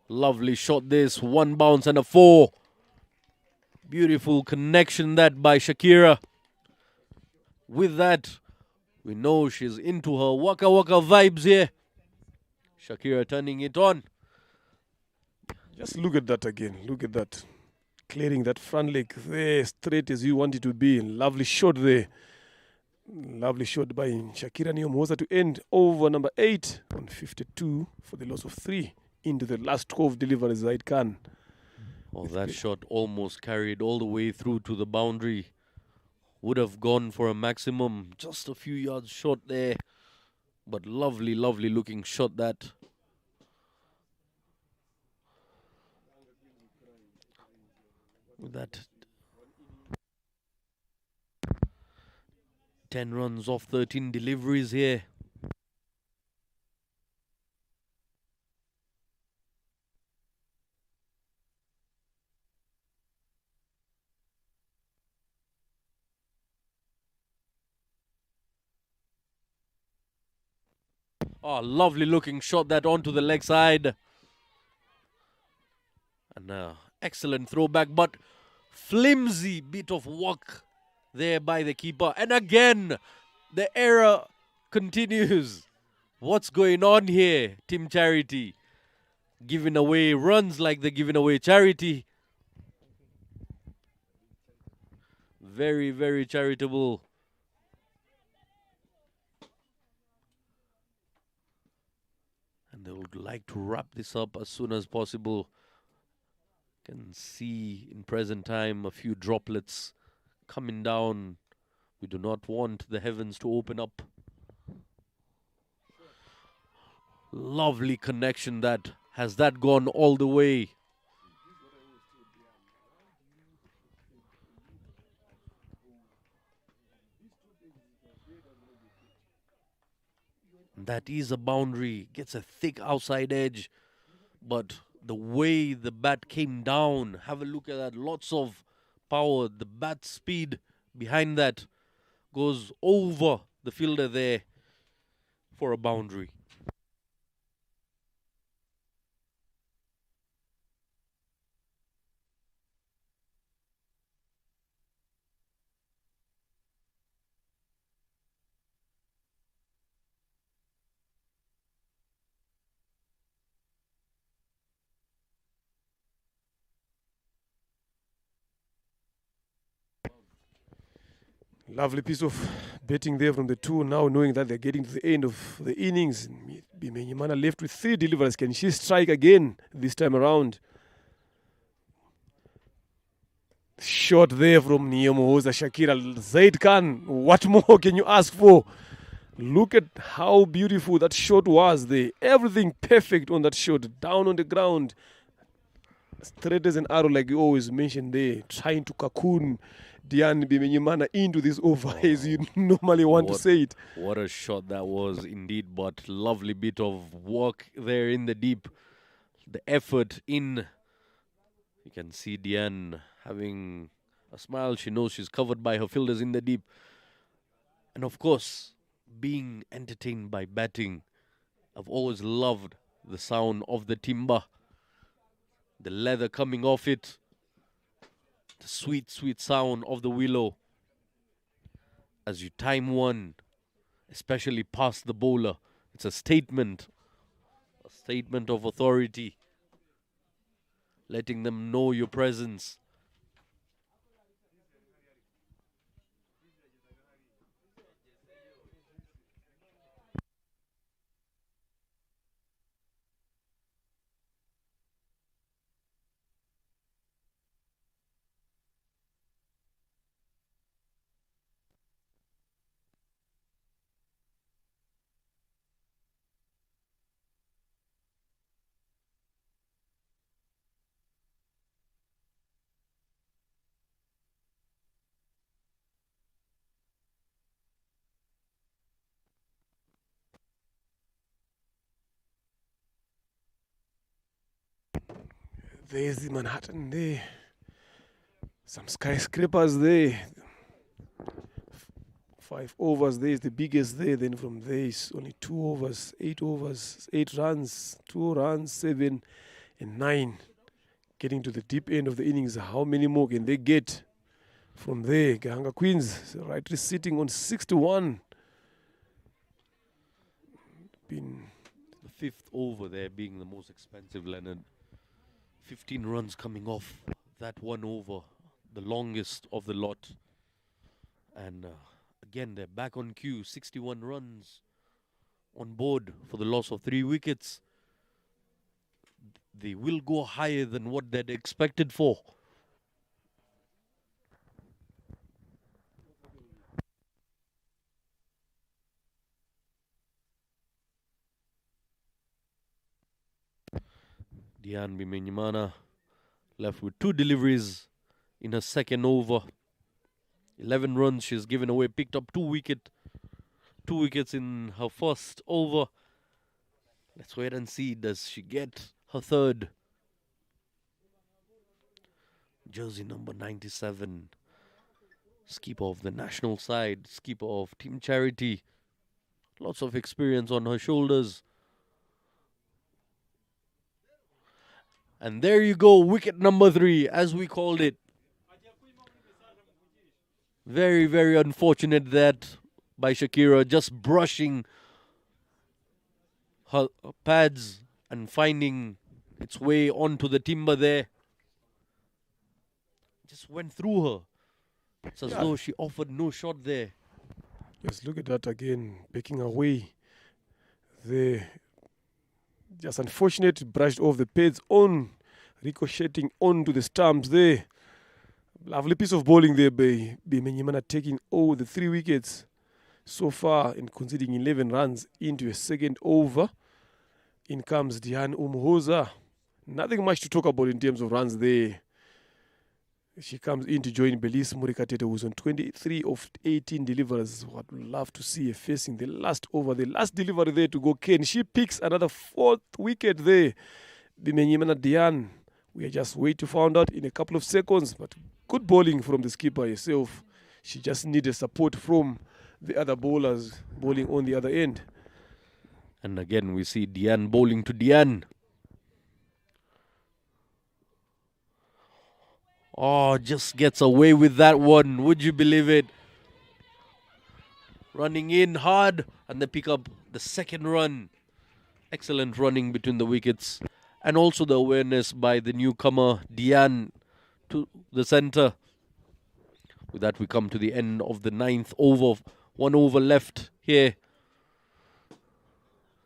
Speaker 1: Lovely shot this, one bounce and a 4. Beautiful connection that by Shakira. With that, we know she's into her waka waka vibes here. Shakira turning it on.
Speaker 2: Just look at that again. Look at that. Clearing that front leg there, straight as you want it to be. Lovely shot there. Lovely shot by Shakira Nyomoza to end over number 8 on 52 for the loss of 3 into the last 12 deliveries Zaid Khan.
Speaker 1: Oh, that shot almost carried all the way through to the boundary. Would have gone for a maximum, just a few yards short there. But lovely, lovely looking shot that. With that 10 runs off 13 deliveries here. Oh, lovely looking shot that onto the leg side. And excellent throwback, but flimsy bit of work there by the keeper. And again, the error continues. What's going on here, Team Charity? Giving away runs like they're giving away charity. Very, very charitable. And they would like to wrap this up as soon as possible. Can see in present time a few droplets coming down. We do not want the heavens to open up. Lovely connection that. Has that gone all the way? That is a boundary. Gets a thick outside edge. But the way the bat came down, have a look at that. Lots of power. The bat speed behind that goes over the fielder there for a boundary.
Speaker 2: Lovely piece of betting there from the 2, now knowing that they're getting to the end of the innings. Bimenyimana left with 3 deliveries. Can she strike again this time around? Shot there from Nyomoza Shakira. Zaid Khan, what more can you ask for? Look at how beautiful that shot was there. Everything perfect on that shot. Down on the ground. Straight as an arrow, like you always mentioned there. Trying to cocoon Diane Bimenyimana into this over, as you normally want to say it.
Speaker 1: What a shot that was indeed, but lovely bit of work there in the deep. The effort in. You can see Diane having a smile. She knows she's covered by her fielders in the deep. And of course, being entertained by batting. I've always loved the sound of the timber. The leather coming off it. The sweet, sweet sound of the willow. As you time one, especially past the bowler. It's a statement of authority. Letting them know your presence.
Speaker 2: There's the Manhattan there. Some skyscrapers there. 5 overs there is the biggest there. Then from there is only 2 overs, 8 overs, 8 runs, 2 runs, 7 and 9. Getting to the deep end of the innings, how many more can they get? From there, Gahanga Queens rightly sitting on 61. Been
Speaker 1: The fifth over there being the most expensive, Leonard. 15 runs coming off that one over, the longest of the lot. And again, they're back on cue. 61 runs on board for the loss of 3 wickets. They will go higher than what they'd expected for. Dian Bimenyimana left with 2 deliveries in her second over. 11 runs she's given away, picked up 2 wickets in her first over. Let's wait and see, does she get her third? Jersey number 97, skipper of the national side, skipper of Team Charity. Lots of experience on her shoulders. And there you go, wicket number 3, as we called it. Very, very unfortunate that by Shakira, just brushing her pads and finding its way onto the timber there. Just went through her. It's as though she offered no shot there.
Speaker 2: Yes, look at that again, backing away. There, just unfortunate, brushed off the pads on, ricocheting onto the stumps there. Lovely piece of bowling there by Bimenyimana, taking all the 3 wickets so far and conceding 11 runs into a second over. In comes Dian Umuhoza. Nothing much to talk about in terms of runs there. She comes in to join Belize Murikatete, who's on 23 of 18 deliveries. What would love to see her facing the last over, the last delivery there to go. Can she picks another 4th wicket there? Bimenyimana Dian. We are just waiting to find out in a couple of seconds. But good bowling from the skipper herself. She just needed support from the other bowlers bowling on the other end.
Speaker 1: And again, we see Dian bowling to Dian. Oh, just gets away with that one. Would you believe it? Running in hard, and they pick up the second run. Excellent running between the wickets. And also the awareness by the newcomer, Dian, to the centre. With that, we come to the end of the 9th over. 1 over left here.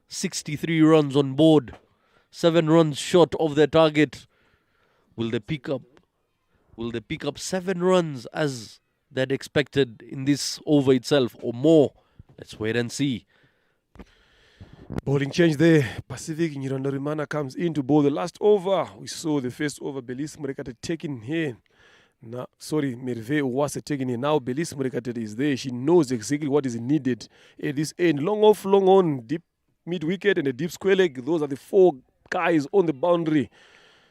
Speaker 1: 63 runs on board. 7 runs short of their target. Will they pick up 7 runs as they'd expected in this over itself or more? Let's wait and see.
Speaker 2: Bowling change there. Pacific Nyirandarimana comes in to bowl the last over. We saw the first over Belize Murikatete taken here. Merve Uwase taken here. Now Belize Murikatete is there. She knows exactly what is needed at this end. Long off, long on, deep mid wicket and a deep square leg. Those are the 4 guys on the boundary.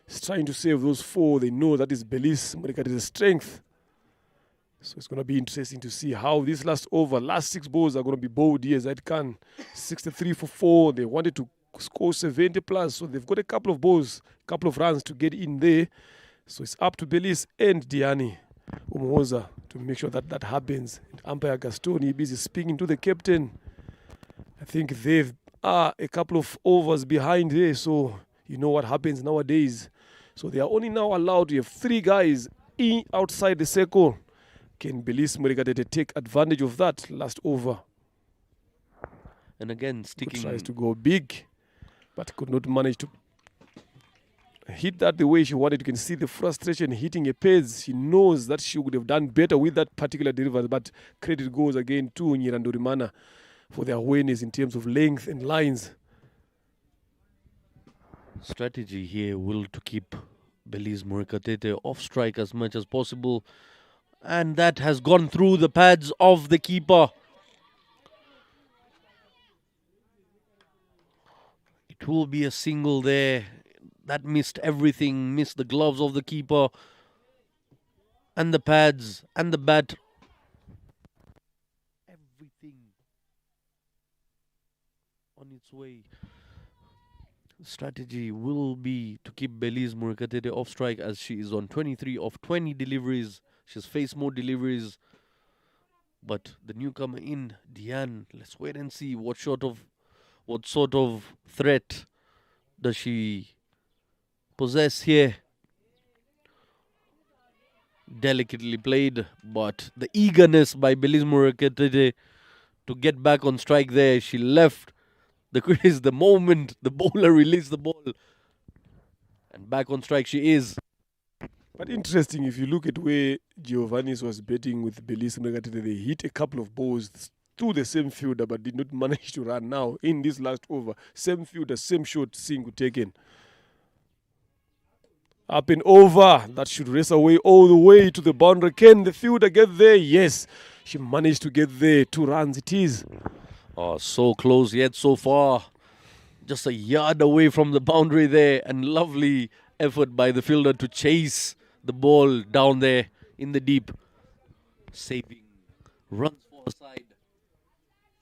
Speaker 2: It's trying to save those 4. They know that is Belize Murikatete's strength. So it's going to be interesting to see how this last 6 balls are going to be bowled here. Zaid Khan, 63 for 4. They wanted to score 70 plus. So they've got a couple of balls, couple of runs to get in there. So it's up to Belize and Diani Umuhoza to make sure that that happens. And umpire Gastoni busy speaking to the captain. I think they are a couple of overs behind there. So you know what happens nowadays. So they are only now allowed to have 3 guys outside the circle. Can Belize Murikatete take advantage of that last over?
Speaker 1: And again, sticking...
Speaker 2: Tries to go big, but could not manage to hit that the way she wanted. You can see the frustration hitting a pace. She knows that she would have done better with that particular delivery, but credit goes again to Nyirandarimana for their awareness in terms of length and lines.
Speaker 1: Strategy here will to keep Belize Murikatete off strike as much as possible. And that has gone through the pads of the keeper. It will be a single there. That missed everything, missed the gloves of the keeper and the pads and the bat. Everything on its way. Strategy will be to keep Belize Murekatete off strike, as she is on 23 of 20 deliveries. She's faced more deliveries. But the newcomer in, Diane, let's wait and see what sort of threat does she possess here. Delicately played, but the eagerness by Belize Murekatete to get back on strike there. She left the crease the moment the bowler released the ball. And back on strike she is.
Speaker 2: But interesting, if you look at where Giovannis was betting with Belize Murekatete, they hit a couple of balls through the same fielder but did not manage to run. Now, in this last over, same fielder, same shot, single taken. Up and over. That should race away all the way to the boundary. Can the fielder get there? Yes. She managed to get there. 2 runs it is.
Speaker 1: Oh, so close yet so far. Just a yard away from the boundary there. And lovely effort by the fielder to chase the ball down there in the deep. Saving runs for her side.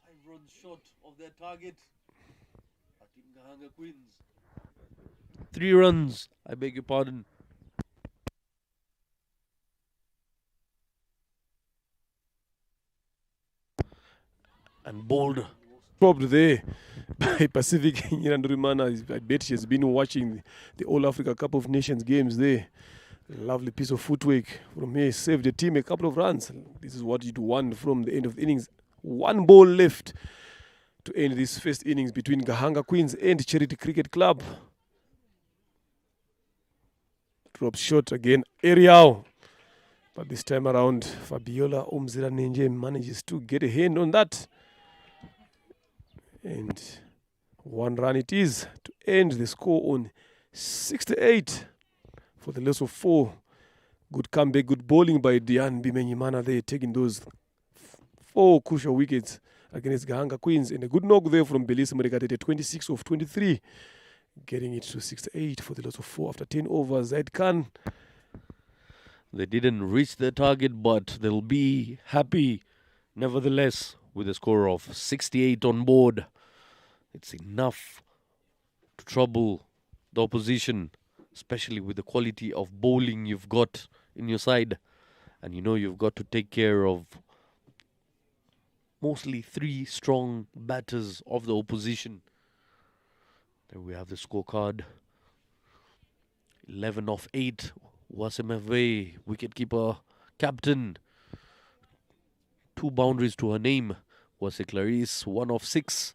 Speaker 1: 5 runs short of their target. I think Gahanga Queens. 3 runs. I beg your pardon. And bowled.
Speaker 2: Stopped there by Pacific Nyirandurimana. I bet she has been watching the All Africa Cup of Nations games there. Lovely piece of footwork from here. Saved the team a couple of runs. This is what you'd want from the end of the innings. 1 ball left to end this first innings between Gahanga Queens and Charity Cricket Club. Drops short again. Ariel. But this time around, Fabiola Umzira Nenje manages to get a hand on that. And 1 run it is to end the score on 68 for the loss of 4. Good comeback, good bowling by Diane Bimenyimana there, taking those 4 crucial wickets against Gahanga Queens. And a good knock there from Belize Murekatete, 26 of 23. Getting it to 68 for the loss of 4 after 10 overs. Zaid Khan.
Speaker 1: They didn't reach their target, but they'll be happy nevertheless with a score of 68 on board. It's enough to trouble the opposition, especially with the quality of bowling you've got in your side. And you know you've got to take care of mostly 3 strong batters of the opposition. There we have the scorecard. 11 of 8. Wasim FA, wicketkeeper, captain. 2 boundaries to her name. Wase Clarice, 1 of 6.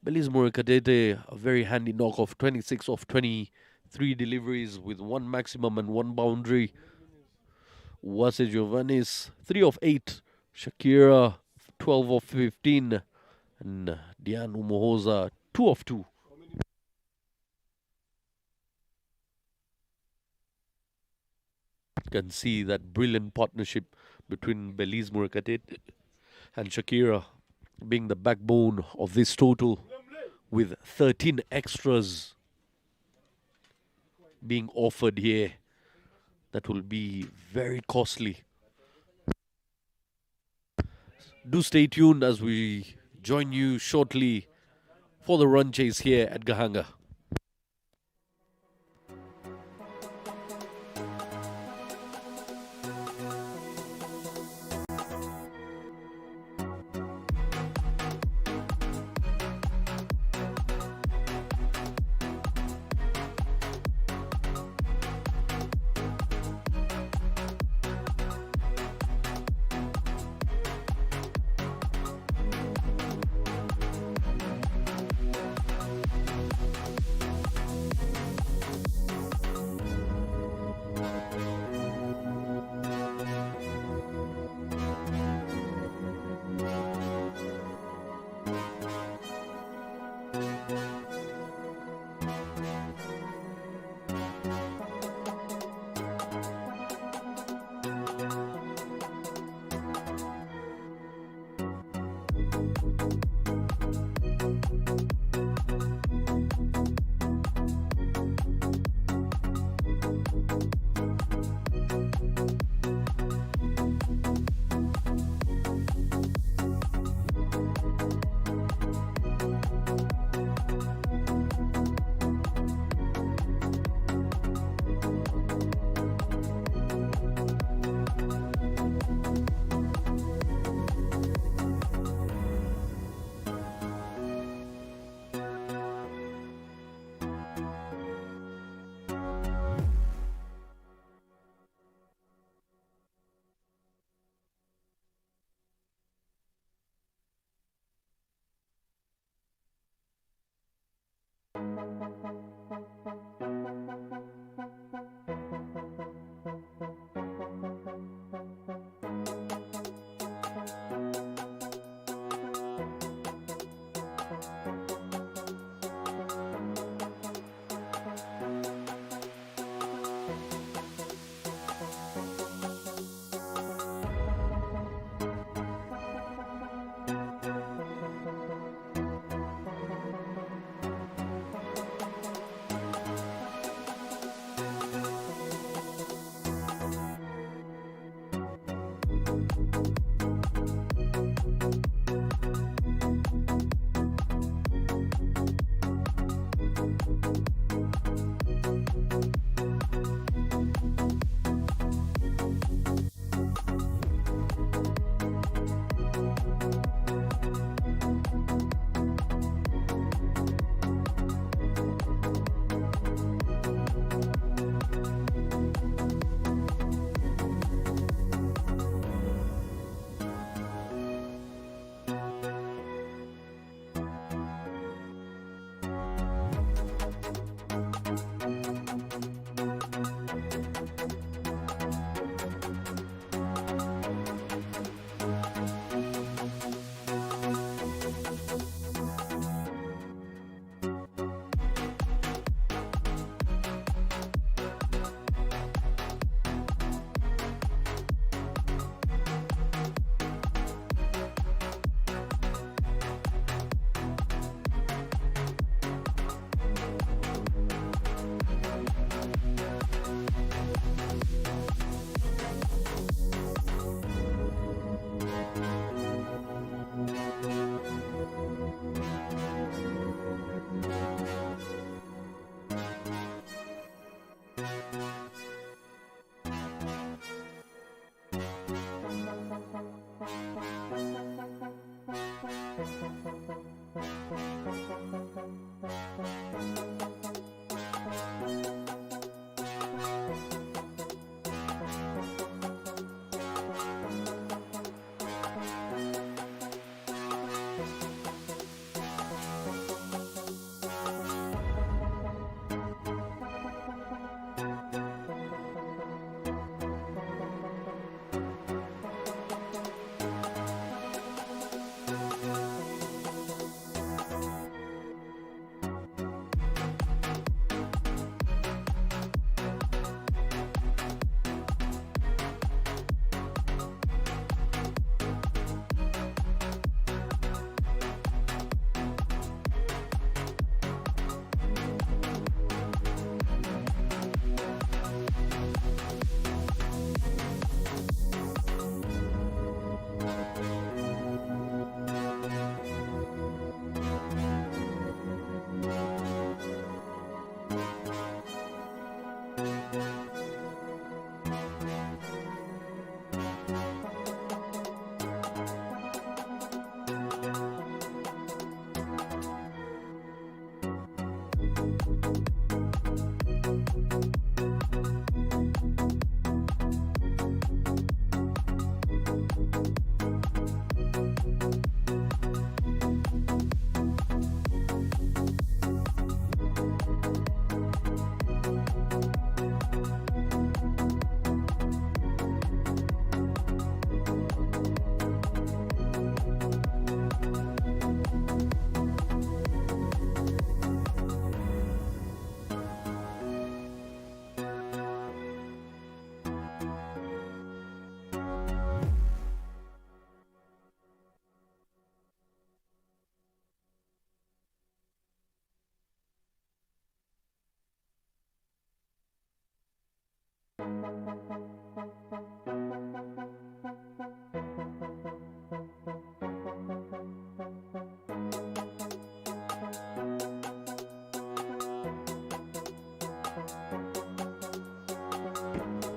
Speaker 1: Belize Murekatete, a very handy knock of 26 of 23 deliveries with 1 maximum and 1 boundary. Wase Giovannis, 3 of 8. Shakira, 12 of 15. And Diane Umohoza, 2 of 2. You can see that brilliant partnership between Belize Murekatete and Shakira being the backbone of this total, with 13 extras being offered here. That will be very costly. Do stay tuned as we join you shortly for the run chase here at Gahanga.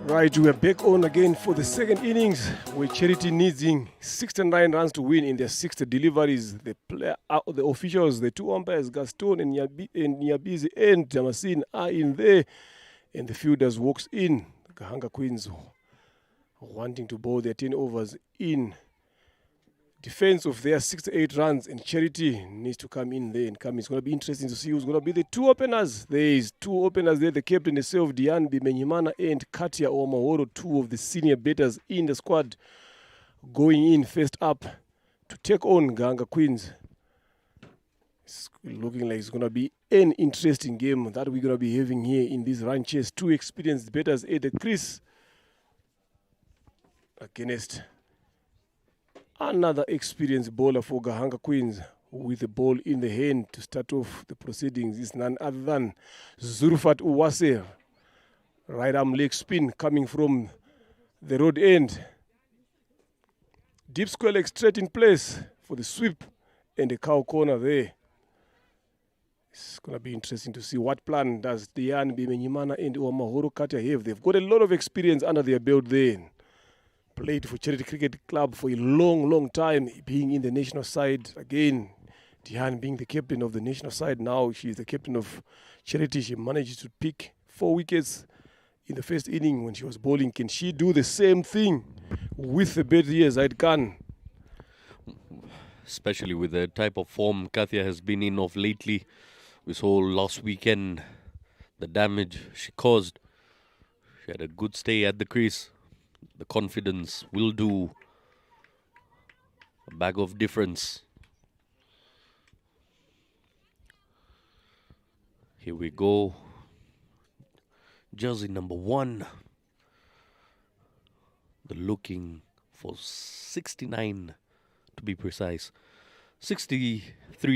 Speaker 2: Right, we are back on again for the second innings, where Charity needing 69 runs to win in their sixth deliveries. The officials, the two umpires, Gaston and Nyabizi and Damasin, are in there, and the fielders walks in. The Gahanga Queens wanting to bowl their 10 overs in defense of their 68 runs, and Charity needs to come in there and come. It's going to be interesting to see who's going to be the two openers. There is two openers there, the captain itself, Diane Bimenyimana and Katia Omahoro, two of the senior batters in the squad, going in first up to take on Gahanga Queens. It's looking like it's going to be an interesting game that we're going to be having here in these ranches. Two experienced batters at the crease against another experienced bowler for Gahanga Queens with the ball in the hand to start off the proceedings is none other than Zurfat Uwase. Right arm leg spin coming from the road end. Deep square leg straight in place for the sweep and the cow corner there. It's going to be interesting to see what plan does Diane Bimenyimana and Omahoro Katia have. They've got a lot of experience under their belt there. Played for Charity Cricket Club for a long time, being in the national side. Again, Diane being the captain of the national side. Now she's the captain of Charity. She managed to pick 4 wickets in the first inning when she was bowling. Can she do the same thing with the bat here, Zaid Khan?
Speaker 1: Especially with the type of form Katia has been in of lately. We saw last weekend the damage she caused. She had a good stay at the crease. The confidence will do a bag of difference. Here we go. Jersey number 1. They're looking for 69 to be precise. 63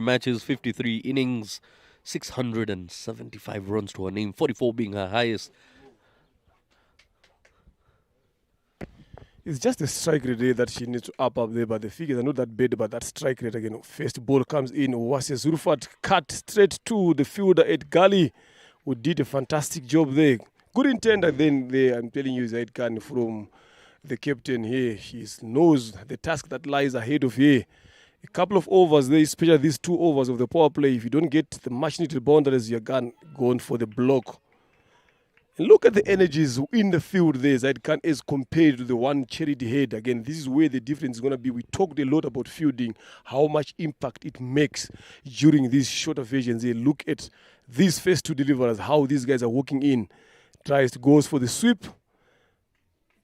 Speaker 1: matches, 53 innings, 675 runs to her name, 44 being her highest.
Speaker 2: It's just the strike rate there that she needs to up there, but the figures are not that bad, but that strike rate again. First ball comes in, Wasia Zurfat cut straight to the fielder at Gali, who did a fantastic job there. Good intent then there, I'm telling you, Zaid Khan, from the captain here. She knows the task that lies ahead of her. A couple of overs there, especially these 2 overs of the power play. If you don't get the much needed boundaries, you're going for the block. And look at the energies in the field there, Zaid Khan, as compared to the one Charity had. Again, this is where the difference is going to be. We talked a lot about fielding, how much impact it makes during these shorter versions. They look at these first 2 deliverers, how these guys are walking in. Goes for the sweep.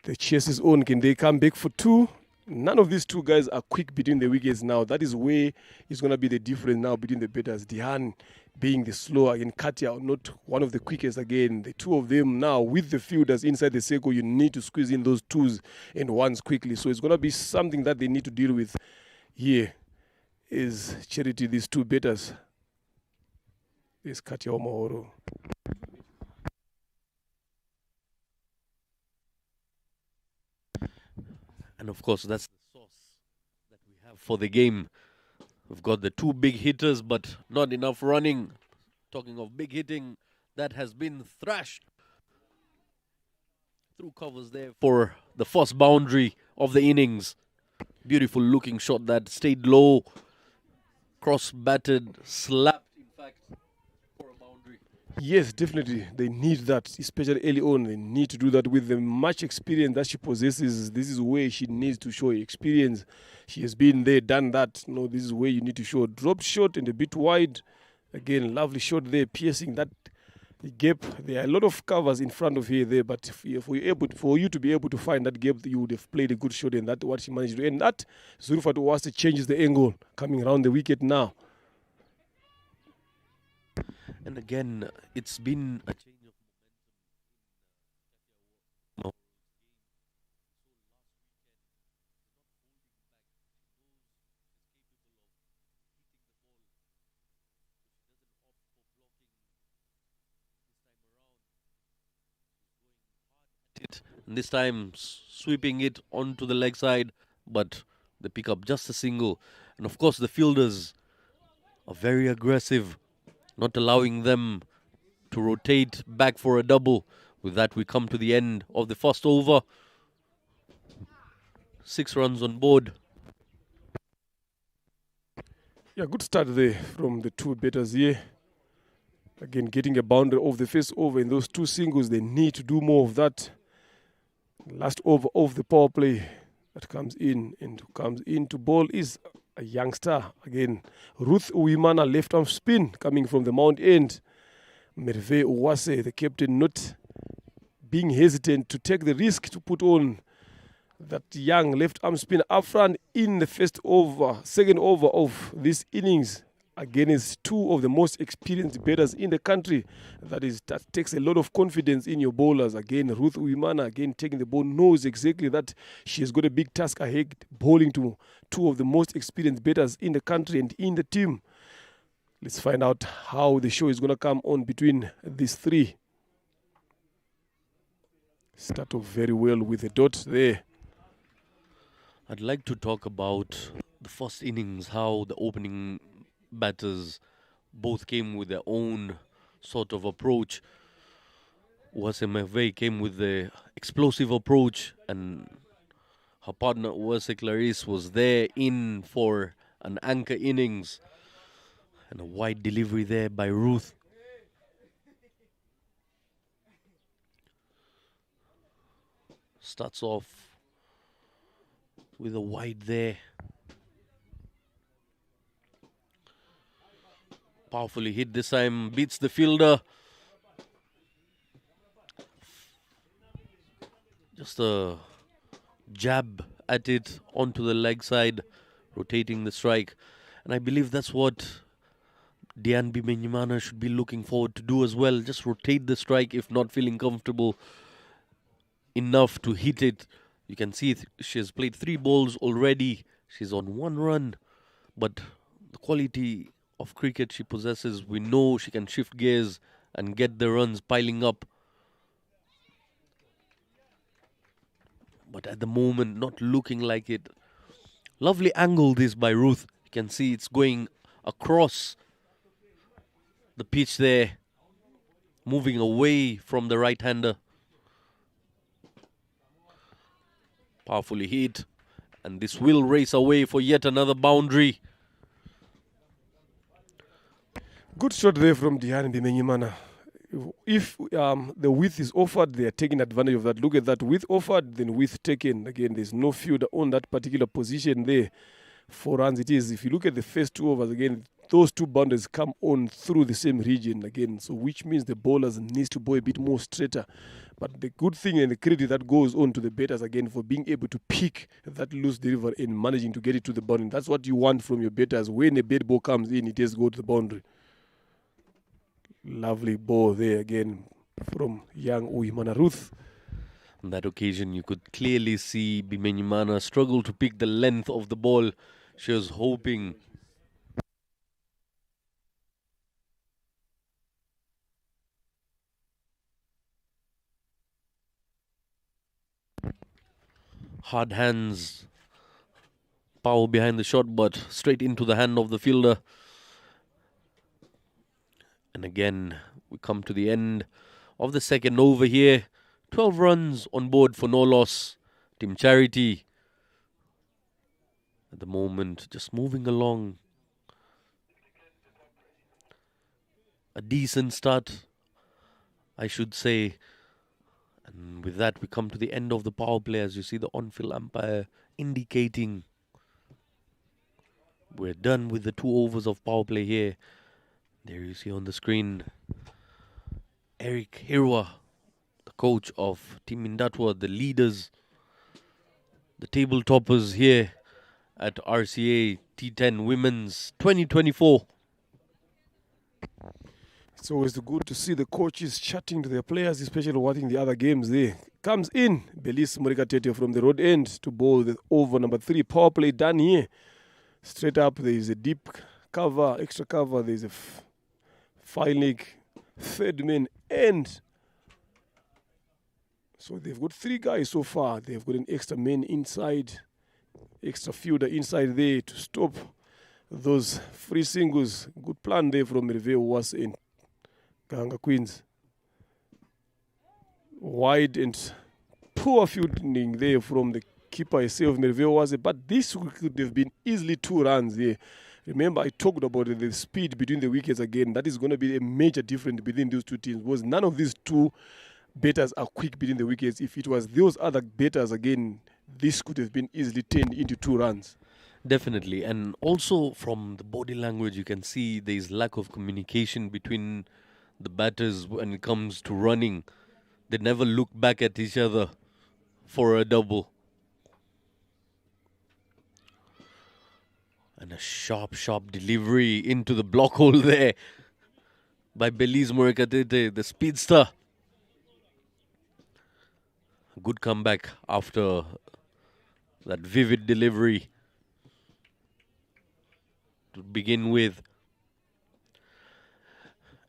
Speaker 2: The chase is on. Can they come back for 2? None of these 2 guys are quick between the wickets now. That is where it's going to be the difference now between the batters. Dihan being the slower and Katia not one of the quickest again. The 2 of them now with the fielders inside the circle, you need to squeeze in those 2s and 1s quickly. So it's going to be something that they need to deal with here. Is Charity, these 2 batters. There's Katia Omahoro.
Speaker 1: And of course, that's the sauce that we have for the game. We've got the 2 big hitters, but not enough running. Talking of big hitting, that has been thrashed through covers there for the first boundary of the innings. Beautiful looking shot that stayed low, cross-batted, slapped, in fact, for a boundary.
Speaker 2: Yes, definitely. They need that, especially early on. They need to do that with the much experience that she possesses. This is where she needs to show experience. She has been there, done that. No, this is where you need to show. Dropped short and a bit wide. Again, lovely shot there, piercing that gap. There are a lot of covers in front of her there, but for you to be able to find that gap, you would have played a good shot, and that's what she managed to do. And that Zurfat Uwase changes the angle, coming around the wicket now.
Speaker 1: And again, it's been a change of momentum. And this time sweeping it onto the leg side, but they pick up just a single. And of course the fielders are very aggressive, not allowing them to rotate back for a double. With that we come to the end of the first over. 6 runs on board.
Speaker 2: Yeah, good start there from the 2 batters here. Again, getting a boundary of the first over in those 2 singles. They need to do more of that. Last over of the power play. that comes in, and comes in to bowl is a youngster again. Ruth Uwimana, left arm spin coming from the Mount End. Merve Uwase, the captain, not being hesitant to take the risk to put on that young left arm spin up front in the second over of this innings against two of the most experienced batters in the country. That takes a lot of confidence in your bowlers. Again, Ruth Uwimana, again taking the ball, knows exactly that she has got a big task ahead, bowling to two of the most experienced batters in the country and in the team. Let's find out how the show is going to come on between these three. Start off very well with the dot there.
Speaker 1: I'd like to talk about the first innings, how the opening batters both came with their own sort of approach. Uwase came with the explosive approach, and her partner Uwase Clarice was there in for an anchor innings. And a wide delivery there by Ruth. Starts off with a wide there. Powerfully hit this time, beats the fielder. Just a jab at it onto the leg side, rotating the strike. And I believe that's what Dian Bimenyimana should be looking forward to do as well. Just rotate the strike if not feeling comfortable enough to hit it. You can see she has played 3 balls already. She's on 1 run. But the quality of cricket she possesses, we know she can shift gears and get the runs piling up. But at the moment, not looking like it. Lovely angle this by Ruth. You can see it's going across the pitch there, moving away from the right-hander. Powerfully hit, and this will race away for yet another boundary.
Speaker 2: Good shot there from Dian Bimenyimana. If the width is offered, they are taking advantage of that. Look at that, width offered, then width taken. Again, there's no fielder on that particular position there. 4 runs it is. If you look at the first 2 overs, again, those 2 boundaries come on through the same region again. So which means the bowlers needs to bowl a bit more straighter. But the good thing and the credit that goes on to the batters again for being able to pick that loose deliver and managing to get it to the boundary. That's what you want from your batters. When a bad ball comes in, it just go to the boundary. Lovely ball there again from young Uwimana Ruth.
Speaker 1: On that occasion, you could clearly see Bimenyimana struggle to pick the length of the ball. She was hoping. Hard hands, power behind the shot, but straight into the hand of the fielder. And again, we come to the end of the second over here. 12 runs on board for no loss. Team Charity at the moment just moving along. A decent start, I should say. And with that, we come to the end of the power play. As you see the on-field umpire indicating we're done with the 2 overs of power play here. There you see on the screen Eric Hirwa, the coach of Team Indatwa, the leaders, the table toppers here at RCA T10 Women's 2024.
Speaker 2: It's always good to see the coaches chatting to their players, especially watching the other games there. Comes in Belize Morikatete from the road end to bowl the over number 3. Power play done here. Straight up, there is a deep cover, extra cover. There is a file leg, third man end. So they've got 3 guys so far. They've got an extra man inside, extra fielder inside there to stop those free singles. Good plan there from Merve was in Gahanga Queens. Wide and poor fielding there from the keeper itself, Merve was, but this could have been easily 2 runs there. Remember, I talked about the speed between the wickets again. That is going to be a major difference between those 2 teams. Because none of these 2 batters are quick between the wickets. If it was those other batters again, this could have been easily turned into 2 runs.
Speaker 1: Definitely. And also from the body language, you can see there's lack of communication between the batters when it comes to running. They never look back at each other for a double. And a sharp, sharp delivery into the block hole there by Belize Morekatete, the speedster. Good comeback after that vivid delivery to begin with.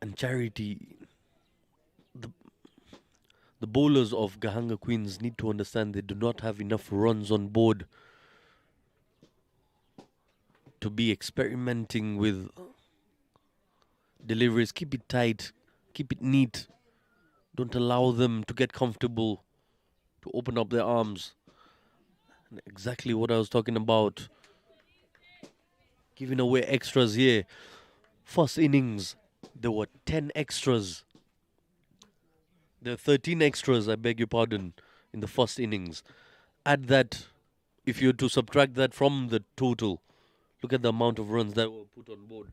Speaker 1: And Charity, the, the bowlers of Gahanga Queens need to understand they do not have enough runs on board to be experimenting with deliveries. Keep it tight, keep it neat. Don't allow them to get comfortable, to open up their arms. And exactly what I was talking about. Giving away extras here. First innings, there were 10 extras. There are 13 extras, I beg your pardon, in the first innings. Add that, if you were to subtract that from the total, look at the amount of runs that were put on board.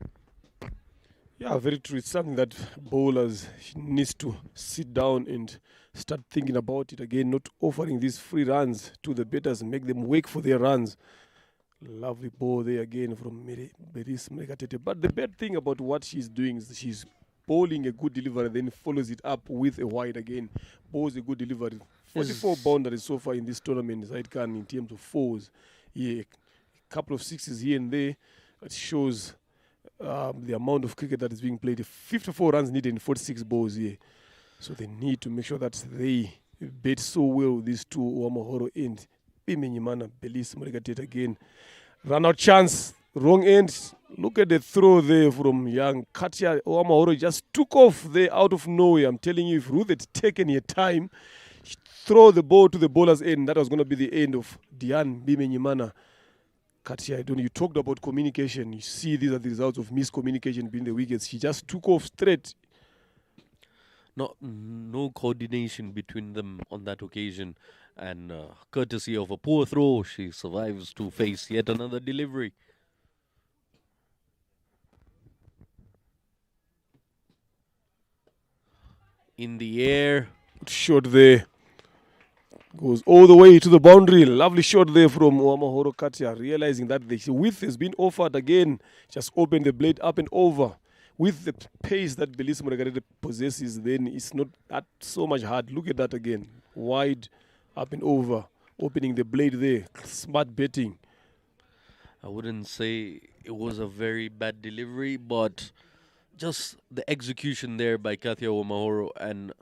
Speaker 2: Yeah, very true. It's something that bowlers needs to sit down and start thinking about it again, not offering these free runs to the batters, make them wait for their runs. Lovely ball there again from Beris Mrekatete. But the bad thing about what she's doing is she's bowling a good delivery, then follows it up with a wide again. Bowls a good delivery. 44 boundaries so far in this tournament, Zaidkan, in terms of fours. Yeah, a couple of sixes here and there. It shows the amount of cricket that is being played. 54 runs needed in 46 balls here. So they need to make sure that they bat so well, these two, Wamahoro and Pimenyimana, Belis Morekatete again. Run out chance, wrong end. Look at the throw there from young Katia Wamahoro. Just took off there out of nowhere. I'm telling you, if Ruth had taken her time, throw the ball to the bowler's end, that was going to be the end of Diane Bimenyimana. Katia, I don't know, you talked about communication. You see these are the results of miscommunication between the wickets. She just took off straight.
Speaker 1: No coordination between them on that occasion. And courtesy of a poor throw, she survives to face yet another delivery. In the air.
Speaker 2: Shot there. Goes all the way to the boundary. Lovely shot there from Wamahoro Katia. Realizing that the width has been offered again. Just open the blade up and over. With the pace that Belis Morekatete possesses, then it's not that so much hard. Look at that again. Wide, up and over. Opening the blade there. Smart betting.
Speaker 1: I wouldn't say it was a very bad delivery, but just the execution there by Katia Wamahoro, and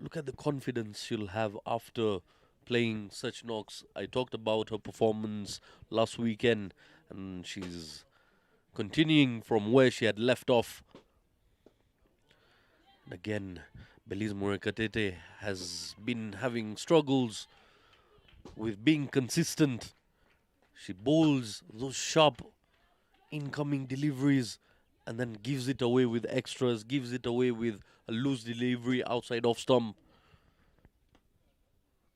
Speaker 1: look at the confidence she'll have after playing such knocks. I talked about her performance last weekend, and she's continuing from where she had left off. And again, Belize Morekatete has been having struggles with being consistent. She bowls those sharp incoming deliveries and then gives it away with extras, gives it away with a loose delivery outside off stump.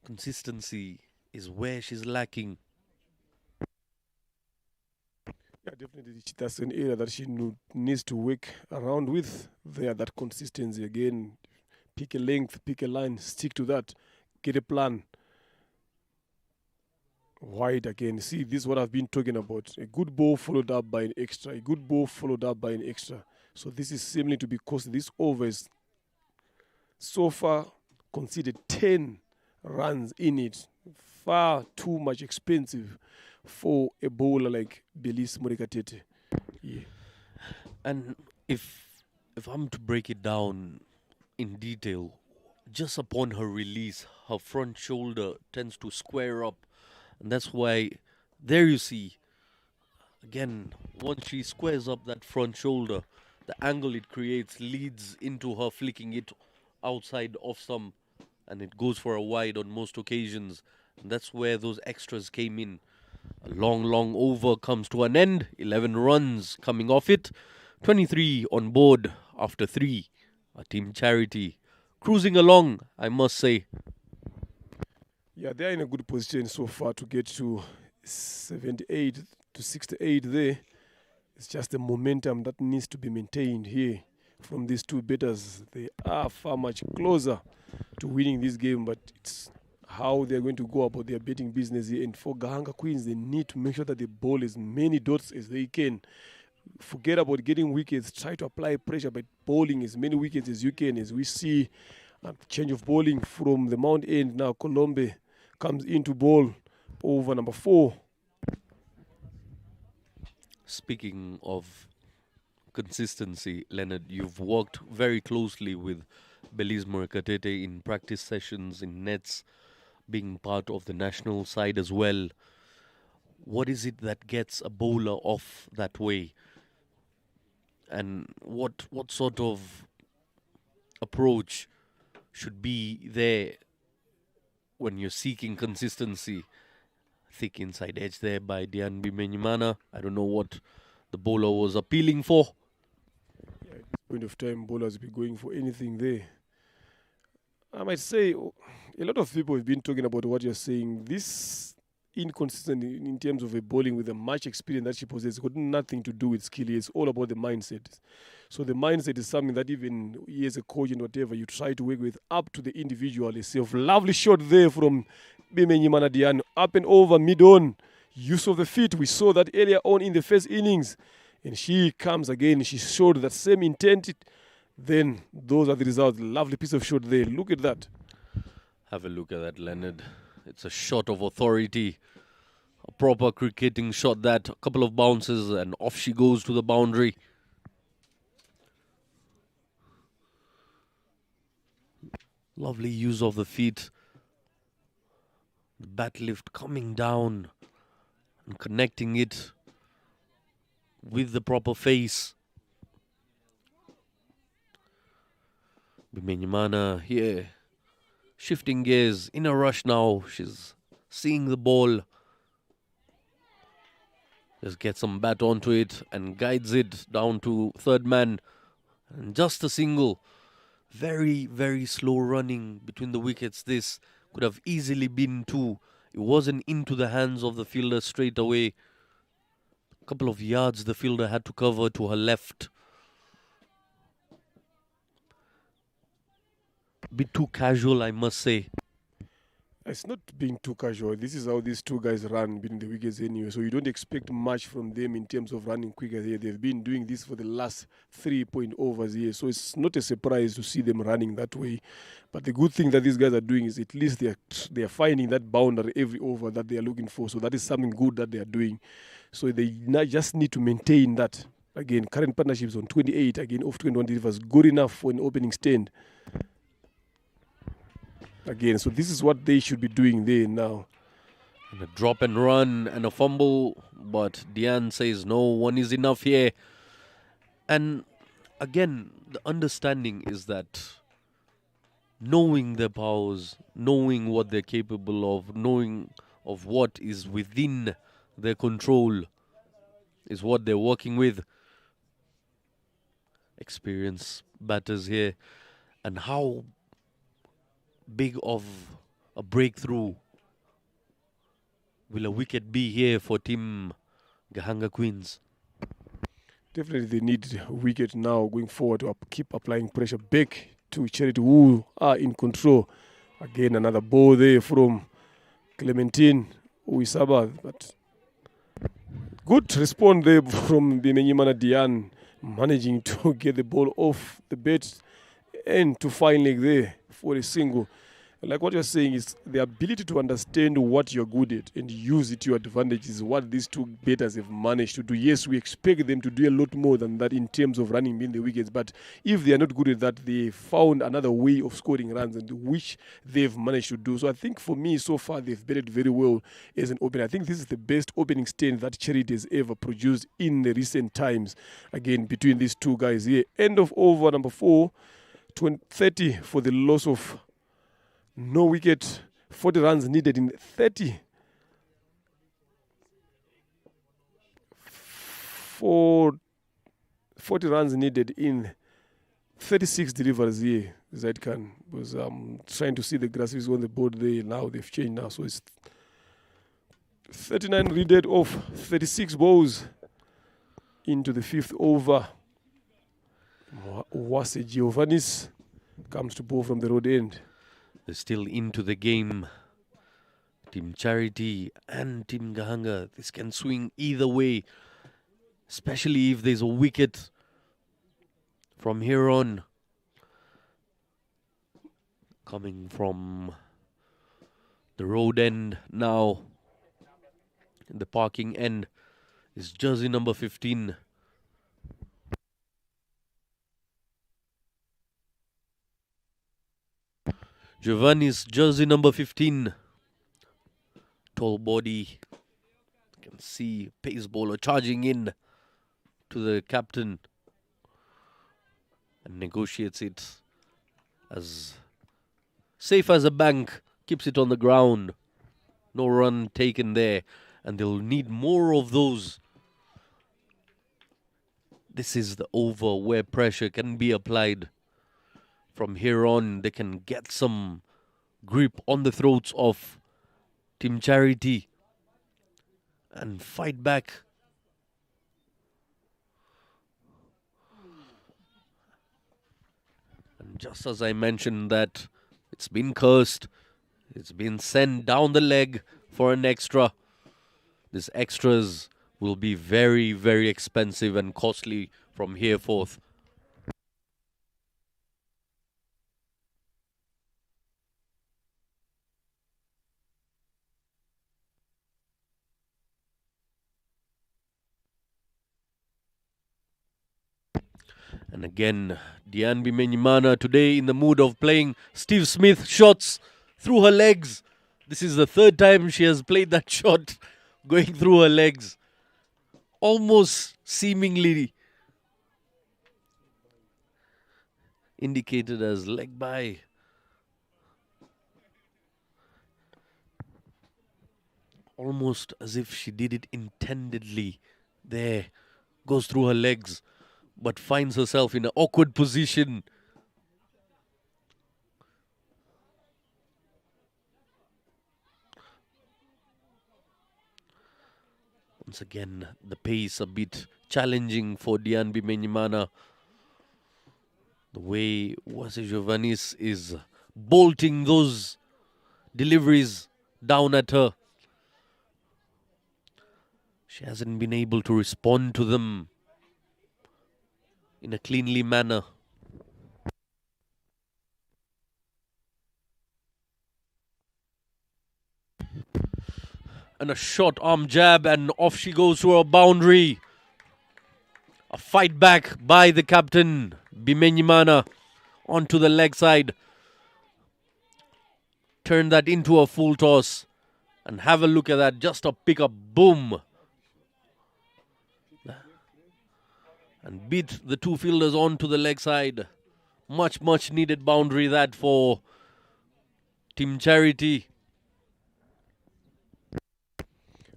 Speaker 1: Consistency is where she's lacking.
Speaker 2: Yeah, definitely. That's an area that she needs to work around with. There, that consistency again. Pick a length, pick a line, stick to that. Get a plan. Wide again. See, this is what I've been talking about. A good ball followed up by an extra. A good ball followed up by an extra. So this is seemingly to be because this over is so far conceded 10 runs in it. Far too much expensive for a bowler like Belize Morekatete. Yeah.
Speaker 1: And if I'm to break it down in detail, just upon her release, her front shoulder tends to square up. And that's why, there you see, again, once she squares up that front shoulder, the angle it creates leads into her flicking it outside off stump, and it goes for a wide on most occasions. And that's where those extras came in. A long, long over comes to an end. 11 runs coming off it. 23 on board after 3. Our team Charity cruising along, I must say.
Speaker 2: Yeah, they're in a good position so far to get to 78 to 68 there. It's just the momentum that needs to be maintained here from these two betters. They are far much closer to winning this game, but it's how they're going to go about their betting business here. And for Gahanga Queens, they need to make sure that they bowl as many dots as they can. Forget about getting wickets. Try to apply pressure by bowling as many wickets as you can. As we see a change of bowling from the Mount End now, Colombe comes into bowl over number 4.
Speaker 1: Speaking of consistency, Leonard, you've worked very closely with Belize Murakatete in practice sessions, in nets, being part of the national side as well. What is it that gets a bowler off that way? And what sort of approach should be there when you're seeking consistency? Thick inside edge there by Dian Bimenyimana. I don't know what the bowler was appealing for.
Speaker 2: Yeah, at this point of time, bowlers will be going for anything there. I might say a lot of people have been talking about what you're saying. This inconsistent in terms of a bowling with the much experience that she possesses got nothing to do with skill. It's all about the mindset. So the mindset is something that even you as a coach and whatever you try to work with up to the individual itself. Lovely shot there from Bimenyimana Dian. Up and over, mid-on. Use of the feet. We saw that earlier on in the first innings. And she comes again. She showed that same intent. Then those are the results. Lovely piece of shot there. Look at that.
Speaker 1: Have a look at that, Leonard. It's a shot of authority. A proper cricketing shot that. A couple of bounces and off she goes to the boundary. Lovely use of the feet. The bat lift coming down and connecting it with the proper face. Bimenyimana here. Shifting gears, in a rush now. She's seeing the ball. Just gets some bat onto it and guides it down to third man. And just a single. Very, very slow running between the wickets. This could have easily been 2. It wasn't into the hands of the fielder straight away. A couple of yards the fielder had to cover to her left. Bit too casual, I must say.
Speaker 2: It's not being too casual. This is how these two guys run between the wickets anyway. So you don't expect much from them in terms of running quicker here. They've been doing this for the last 3 overs here. So it's not a surprise to see them running that way. But the good thing that these guys are doing is at least they are finding that boundary every over that they are looking for. So that is something good that they are doing. So they just need to maintain that. Again, current partnerships on 28. Again, off 21 delivers good enough for an opening stand. Again, so this is what they should be doing there now.
Speaker 1: And a drop and run and a fumble, but Dian says no, one is enough here. And again, the understanding is that knowing their powers, knowing what they're capable of, knowing of what is within their control is what they're working with. Experience batters here. And how big of a breakthrough will a wicket be here for Team Gahanga Queens?
Speaker 2: Definitely they need a wicket now going forward to keep applying pressure back to Charity who are in control. Again, another ball there from Clementine Uisaba. But good response there from Bimenyimana Dian, managing to get the ball off the bat and to fine leg there for a single. Like what you're saying is the ability to understand what you're good at and use it to your advantage is what these two batters have managed to do. Yes, we expect them to do a lot more than that in terms of running in the wickets, but if they are not good at that, they found another way of scoring runs, and which they've managed to do. So I think for me, so far, they've batted very well as an opener. I think this is the best opening stand that Charity has ever produced in the recent times. Again, between these two guys here. End of over number 4, 30 for the loss of no wicket, 40 runs needed in 30. 40 runs needed in 36 deliveries here, Zaid Khan. Was trying to see the graphics on the board there. Now they've changed now. So it's 39 readed off 36 balls into the 5th over. Wase Giovannis comes to ball from the road end.
Speaker 1: They're still into the game. Team Charity and Team Gahanga. This can swing either way, especially if there's a wicket from here on. Coming from the road end now, the parking end, is jersey number 15. Giovanni's jersey number 15. Tall body. You can see pace bowler charging in to the captain and negotiates it as safe as a bank. Keeps it on the ground. No run taken there. And they'll need more of those. This is the over where pressure can be applied. From here on, they can get some grip on the throats of Team Charity and fight back. And just as I mentioned that it's been cursed, it's been sent down the leg for an extra. These extras will be very, very expensive and costly from here forth. And again, Dian Bimenyimana today in the mood of playing Steve Smith shots through her legs. This is the 3rd time she has played that shot going through her legs. Almost seemingly indicated as leg by. Almost as if she did it intendedly. There, goes through her legs, but finds herself in an awkward position. Once again, the pace a bit challenging for Dian Bimenyimana. The way Wase Giovannis is bolting those deliveries down at her. She hasn't been able to respond to them in a cleanly manner. And a short arm jab, and off she goes to a boundary. A fight back by the captain, Bimenyimana, onto the leg side. Turn that into a full toss. And have a look at that, just a pick up, boom. And beat the two fielders onto the leg side. Much, much needed boundary that for Team Charity.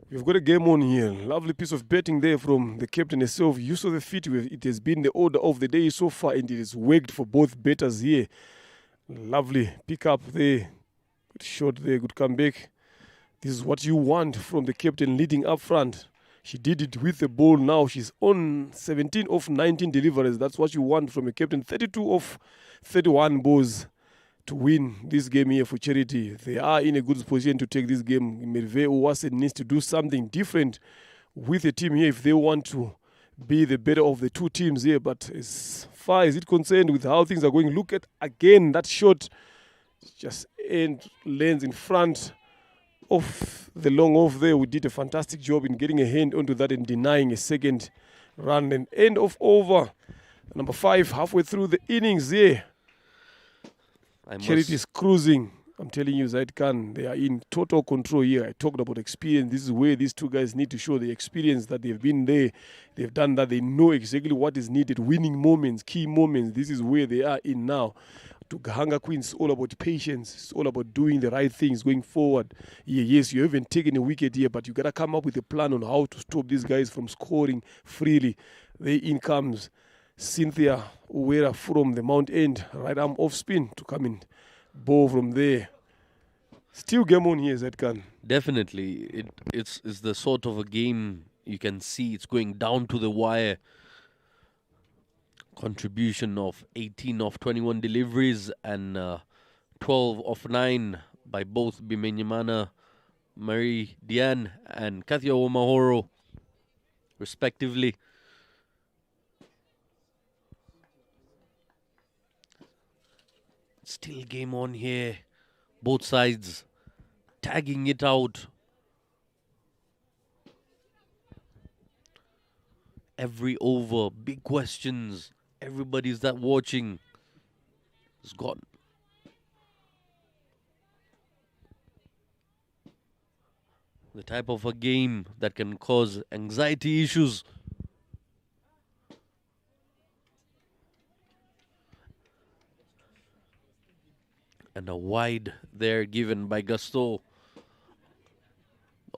Speaker 2: We've got a game on here. Lovely piece of betting there from the captain herself. Use of the feet. It has been the order of the day so far, and it has worked for both bettors here. Lovely pick up there. Good shot there. Good comeback. This is what you want from the captain leading up front. She did it with the ball. Now she's on 17 of 19 deliveries. That's what you want from a captain. 32 of 31 balls to win this game here for Charity. They are in a good position to take this game. Merve Owase needs to do something different with the team here if they want to be the better of the two teams here. But as far as it's concerned with how things are going, look at again that shot just lands in front of the long off there. We did a fantastic job in getting a hand onto that and denying a second run. And end of over. Number 5, halfway through the innings here. Charity is cruising. I'm telling you, Zaid Khan, they are in total control here. I talked about experience. This is where these two guys need to show the experience that they've been there. They've done that. They know exactly what is needed. Winning moments, key moments. This is where they are in now. To Gahanga Queens, it's all about patience. It's all about doing the right things going forward. Yeah, yes, you haven't taken a wicket here, but you got to come up with a plan on how to stop these guys from scoring freely. There in comes Cynthia Uwera from the Mount End, right arm off spin to come in. Ball from there. Still game on here, Zedkan.
Speaker 1: Definitely, it's the sort of a game you can see it's going down to the wire. Contribution of 18 of 21 deliveries and 12 of 9 by both Bimenyimana, Marie Diane, and Kathia Omahoro, respectively. Still game on here. Both sides tagging it out. Every over, big questions. Everybody's that watching has got the type of a game that can cause anxiety issues. And a wide there given by Gusto.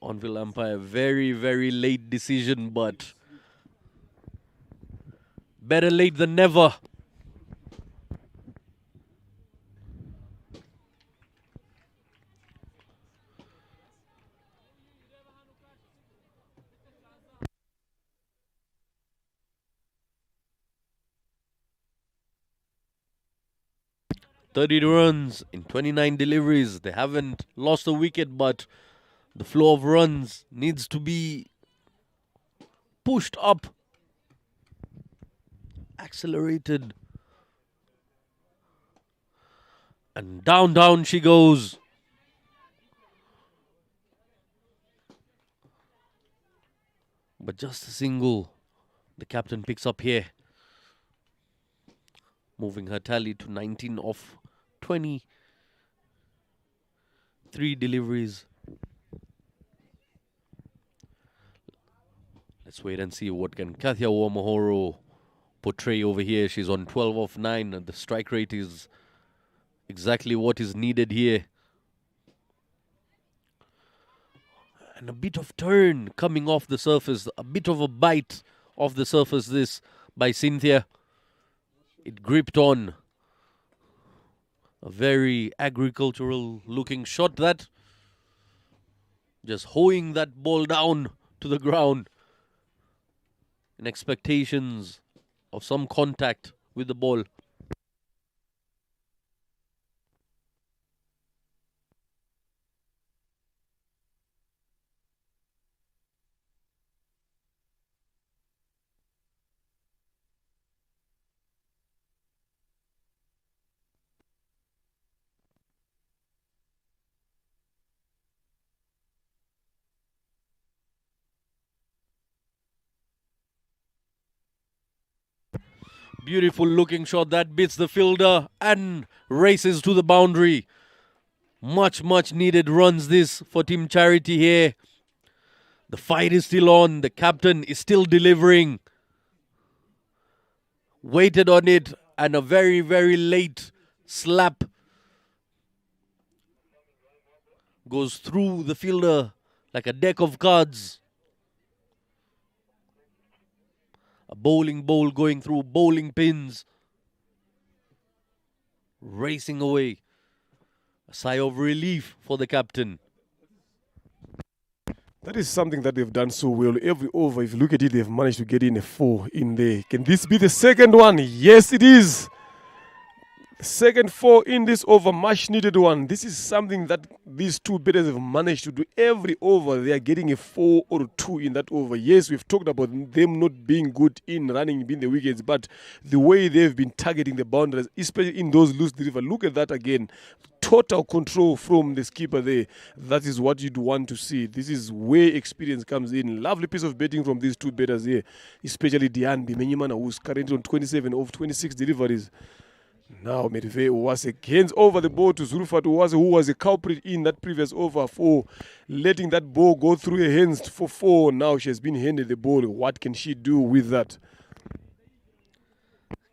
Speaker 1: On-field umpire, very, very late decision, but better late than never. "30 runs in 29 deliveries. They haven't lost a wicket, but the flow of runs needs to be pushed up, accelerated. And down, down she goes. But just a single the captain picks up here, moving her tally to 19 of 23 deliveries. Let's wait and see what can Kathia Wamahoro portray over here. She's on 12 of 9 and the strike rate is exactly what is needed here. And a bit of turn coming off the surface, a bit of a bite off the surface this by Cynthia. It gripped on. A very agricultural looking shot that. Just hoeing that ball down to the ground in expectations of some contact with the ball. Beautiful looking shot that beats the fielder and races to the boundary. Much, much needed runs this for Team Charity here. The fight is still on. The captain is still delivering. Waited on it and a very, very late slap goes through the fielder like a deck of cards. A bowling ball going through bowling pins. Racing away. A sigh of relief for the captain.
Speaker 2: That is something that they've done so well. Every over, if you look at it, they've managed to get in a 4 in there. Can this be the second one? Yes, it is. Second 4 in this over, much needed one. This is something that these two batters have managed to do. Every over, they are getting a 4 or 2 in that over. Yes, we've talked about them not being good in running in the wickets, but the way they've been targeting the boundaries, especially in those loose delivery. Look at that again. Total control from the skipper there. That is what you'd want to see. This is where experience comes in. Lovely piece of batting from these two batters here, especially Diane Bimenyimana, who's currently on 27 of 26 deliveries. Now Medive Uwase hands over the ball to Zulfat Uwase, who was a culprit in that previous over for letting that ball go through her hands for 4. Now she has been handed the ball. What can she do with that?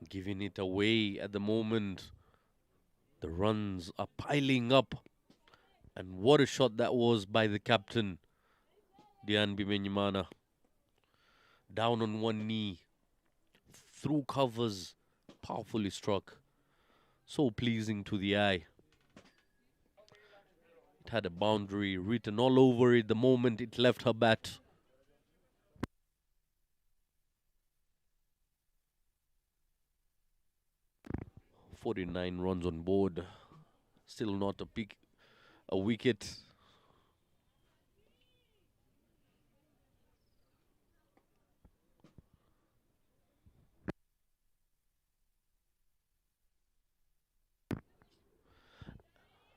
Speaker 1: Giving it away at the moment. The runs are piling up. And what a shot that was by the captain, Diane Bimenyimana. Down on one knee, through covers, powerfully struck. So pleasing to the eye. It had a boundary written all over it the moment it left her bat. 49 runs on board. Still not a wicket.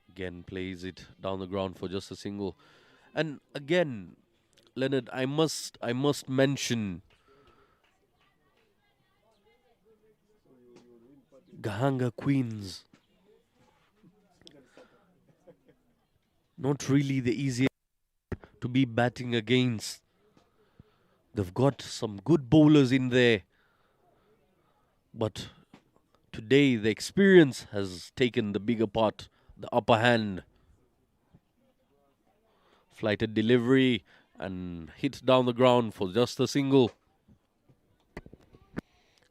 Speaker 1: Again plays it down the ground for just a single. And again, Leonard, I must mention Gahanga Queens. Not really the easiest to be batting against. They've got some good bowlers in there. But today the experience has taken the bigger part, the upper hand. Flighted delivery and hit down the ground for just a single.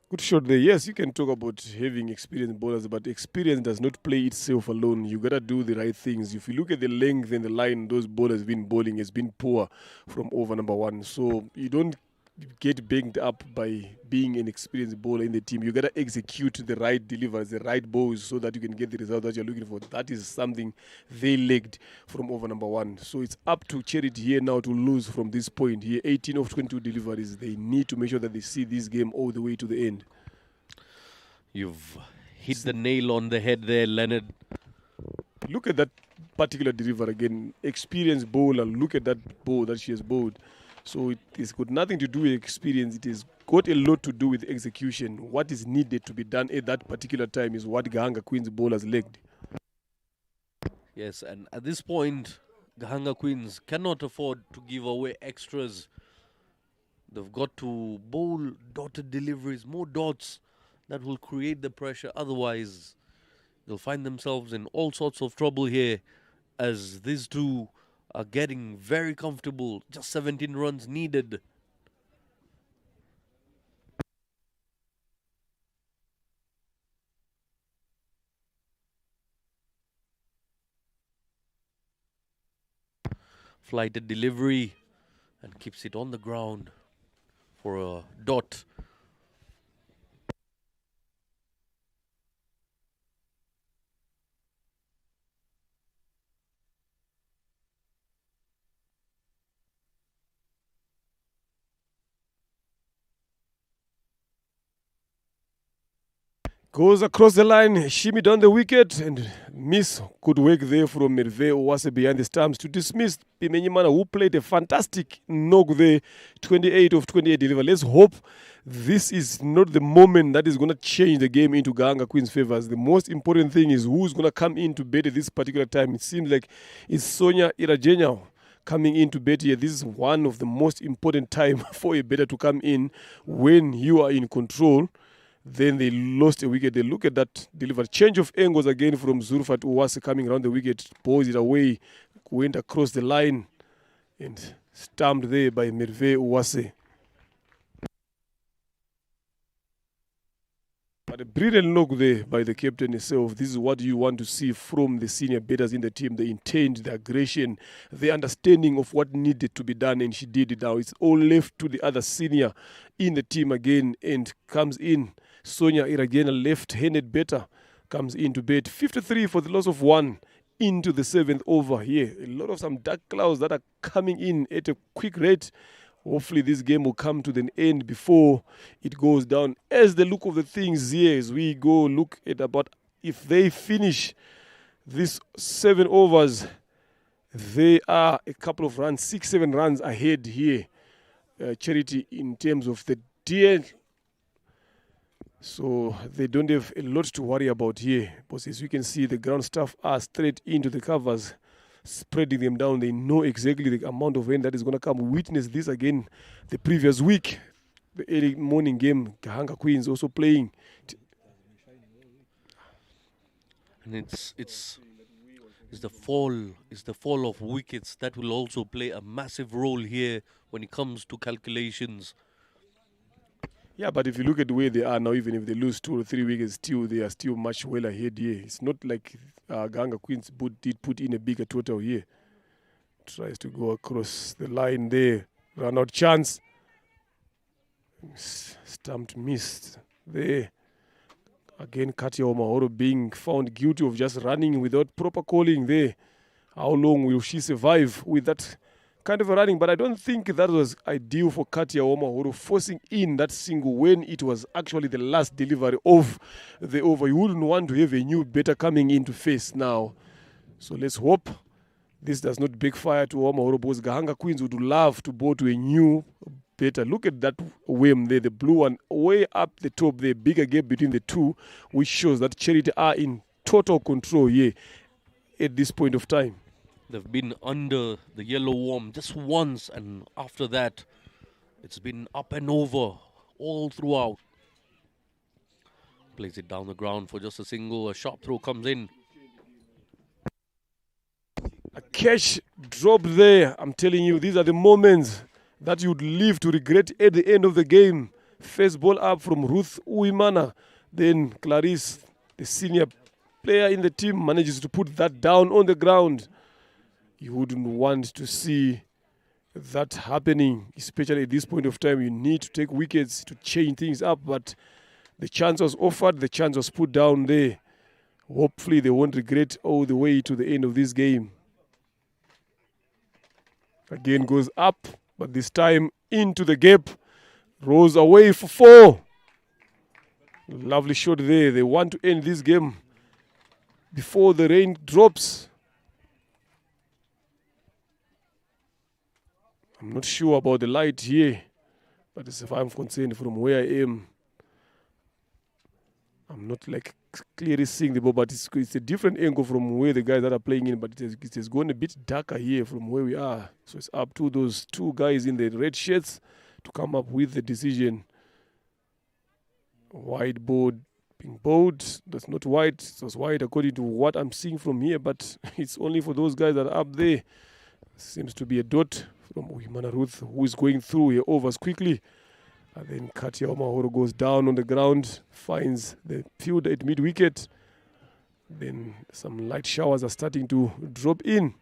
Speaker 2: Good shot there. Yes, you can talk about having experienced bowlers, but experience does not play itself alone. You gotta do the right things. If you look at the length and the line those bowlers been bowling has been poor from over number one. So you don't get banged up by being an experienced bowler in the team. You gotta execute the right deliveries, the right balls, so that you can get the result that you're looking for. That is something they lacked from over number one. So it's up to Charity here now to lose from this point here. 18 of 22 deliveries. They need to make sure that they see this game all the way to the end.
Speaker 1: You've hit the nail on the head there, Leonard.
Speaker 2: Look at that particular delivery again. Experienced bowler. Look at that ball that she has bowled. So it has got nothing to do with experience. It has got a lot to do with execution. What is needed to be done at that particular time is what Gahanga Queens bowlers lacked.
Speaker 1: Yes, and at this point, Gahanga Queens cannot afford to give away extras. They've got to bowl dotted deliveries, more dots that will create the pressure. Otherwise, they'll find themselves in all sorts of trouble here as these two are getting very comfortable. Just 17 runs needed. Flighted delivery and keeps it on the ground for a dot.
Speaker 2: Goes across the line, shimmy down the wicket, and miss. Good work there from Merve Owase behind the stumps to dismiss Pimenyimana, who played a fantastic knock there, 28 of 28 deliver. Let's hope this is not the moment that is going to change the game into Gahanga Queen's favors. The most important thing is who's going to come in to bat at this particular time. It seems like it's Sonia Irajenya coming in to bat here. This is one of the most important time for a batter to come in when you are in control. Then they lost a wicket. They look at that delivery. Change of angles again from Zulfat Uwase coming around the wicket. Balls it away. Went across the line. And stamped there by Merve Uwase. But a brilliant look there by the captain himself. This is what you want to see from the senior batters in the team. The intent, the aggression, the understanding of what needed to be done. And she did it now. It's all left to the other senior in the team again. And comes in. Sonia Iragena, left-handed batter, comes in to bat. 53 for the loss of one into the seventh over here. A lot of some dark clouds that are coming in at a quick rate. Hopefully this game will come to an end before it goes down. As the look of the things here, as we go look at about if they finish these 7 overs, they are a couple of runs, 6-7 runs ahead here. Charity in terms of the DL. So they don't have a lot to worry about here. But as you can see, the ground staff are straight into the covers, spreading them down. They know exactly the amount of rain that is going to come. We witnessed this again the previous week. The early morning game, Gahanga Queens also playing.
Speaker 1: And it's the fall of wickets that will also play a massive role here when it comes to calculations.
Speaker 2: Yeah, but if you look at the way they are now, even if they lose 2 or 3 weeks, still they are still much well ahead here. It's not like Gahanga Queens did put in a bigger total here. Tries to go across the line there. Run out chance. Stumped missed there. Again, Katia Omahoro being found guilty of just running without proper calling there. How long will she survive with that kind of a running? But I don't think that was ideal for Katia Omahoro forcing in that single when it was actually the last delivery of the over. You wouldn't want to have a new better coming into face now. So let's hope this does not backfire to Omahoro, because Gahanga Queens would love to bowl to a new better. Look at that worm there, the blue one, way up the top there, bigger gap between the two, which shows that Charity are in total control here at this point of time.
Speaker 1: They've been under the yellow worm just once, and after that, it's been up and over all throughout. Plays it down the ground for just a single. A sharp throw comes in.
Speaker 2: A catch drop there. I'm telling you, these are the moments that you'd live to regret at the end of the game. First ball up from Ruth Uimana. Then Clarice, the senior player in the team, manages to put that down on the ground. You wouldn't want to see that happening, especially at this point of time. You need to take wickets to change things up, but the chance was offered, the chance was put down there. Hopefully they won't regret all the way to the end of this game. Again goes up, but this time into the gap. Rolls away for 4. Lovely shot there. They want to end this game before the rain drops. I'm not sure about the light here, but as far as I'm concerned, from where I am, I'm not like clearly seeing the ball, but it's a different angle from where the guys that are playing in, but it has gone a bit darker here from where we are. So it's up to those two guys in the red shirts to come up with the decision. Wide board being bowled. That's not wide. It was wide according to what I'm seeing from here, but it's only for those guys that are up there. Seems to be a dot from Uimana Ruth, who is going through her overs quickly. And then Katia Omahoro goes down on the ground, finds the field at mid-wicket. Then some light showers are starting to drop in.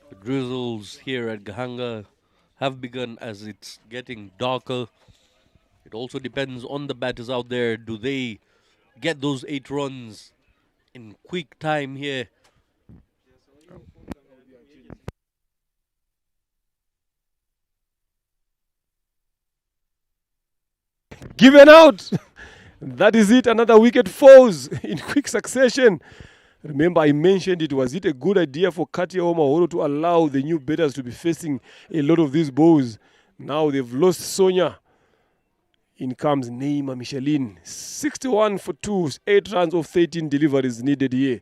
Speaker 1: The drizzles here at Gahanga have begun as it's getting darker. It also depends on the batters out there. Do they get those 8 runs in quick time here?
Speaker 2: Given out! That is it. Another wicket falls in quick succession. Remember, I mentioned it. Was it a good idea for Katia Omahoro to allow the new batters to be facing a lot of these balls? Now they've lost Sonia. In comes Neima Micheline. 61 for 2, 8 runs of 13 deliveries needed here.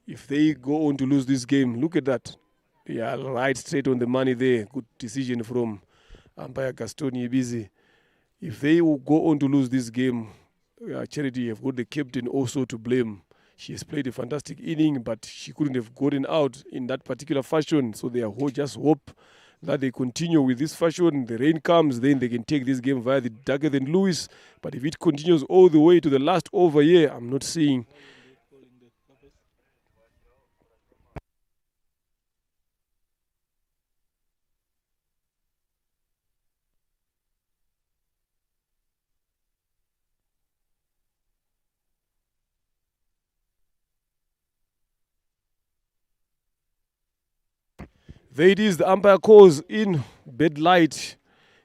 Speaker 2: If they go on to lose this game, look at that. They are right straight on the money there. Good decision from umpire Gaston Yebizi. If they will go on to lose this game, Charity have got the captain also to blame. She has played a fantastic inning, but she couldn't have gotten out in that particular fashion. So they just hope that they continue with this fashion. The rain comes, then they can take this game via the Dagger than Lewis. But if it continues all the way to the last over here, I'm not seeing. There it is, the umpire calls in bad light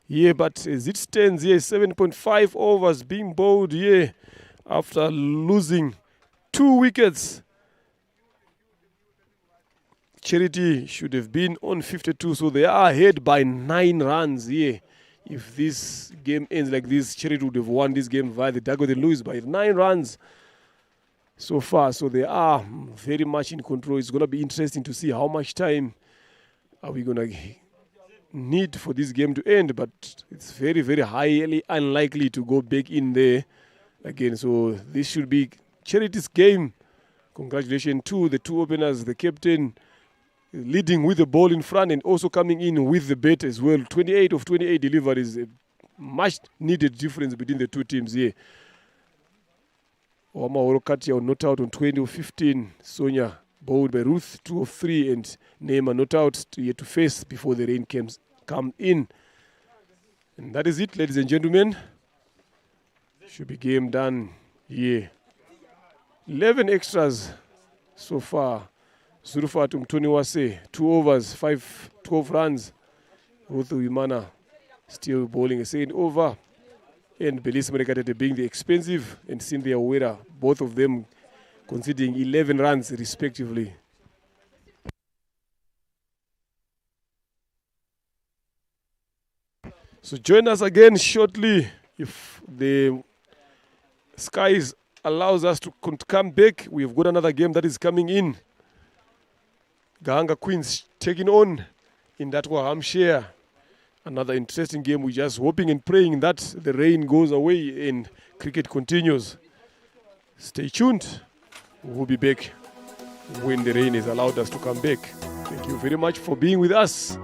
Speaker 2: here, but as it stands here, 7.5 overs being bowled here after losing 2 wickets. Charity should have been on 52, so they are ahead by 9 runs here. If this game ends like this, Charity would have won this game via the Dago de Lewis by 9 runs so far. So they are very much in control. It's going to be interesting to see how much time are we going to need for this game to end, but it's very, very highly unlikely to go back in there again. So this should be Charity's game. Congratulations to the 2 openers, the captain, leading with the ball in front and also coming in with the bet as well. 28 of 28 deliveries, a much needed difference between the two teams here. Omahoro Katia not out on 20 of 15. Sonia bowled by Ruth 2 of 3, and Neymar not out yet to face before the rain come in. And that is it, ladies and gentlemen. Should be game done here. 11 extras so far. Zulufatum Toniwase, 2 overs, 12 runs. Ruth Wimana still bowling a second over. And Belisa Merekatete being the expensive, and Cynthia Wera, both of them conceding 11 runs respectively. So join us again shortly if the skies allows us to come back. We've got another game that is coming in. Gahanga Queens taking on in that Hampshire. Another interesting game. We're just hoping and praying that the rain goes away and cricket continues. Stay tuned. We'll be back when the rain has allowed us to come back. Thank you very much for being with us.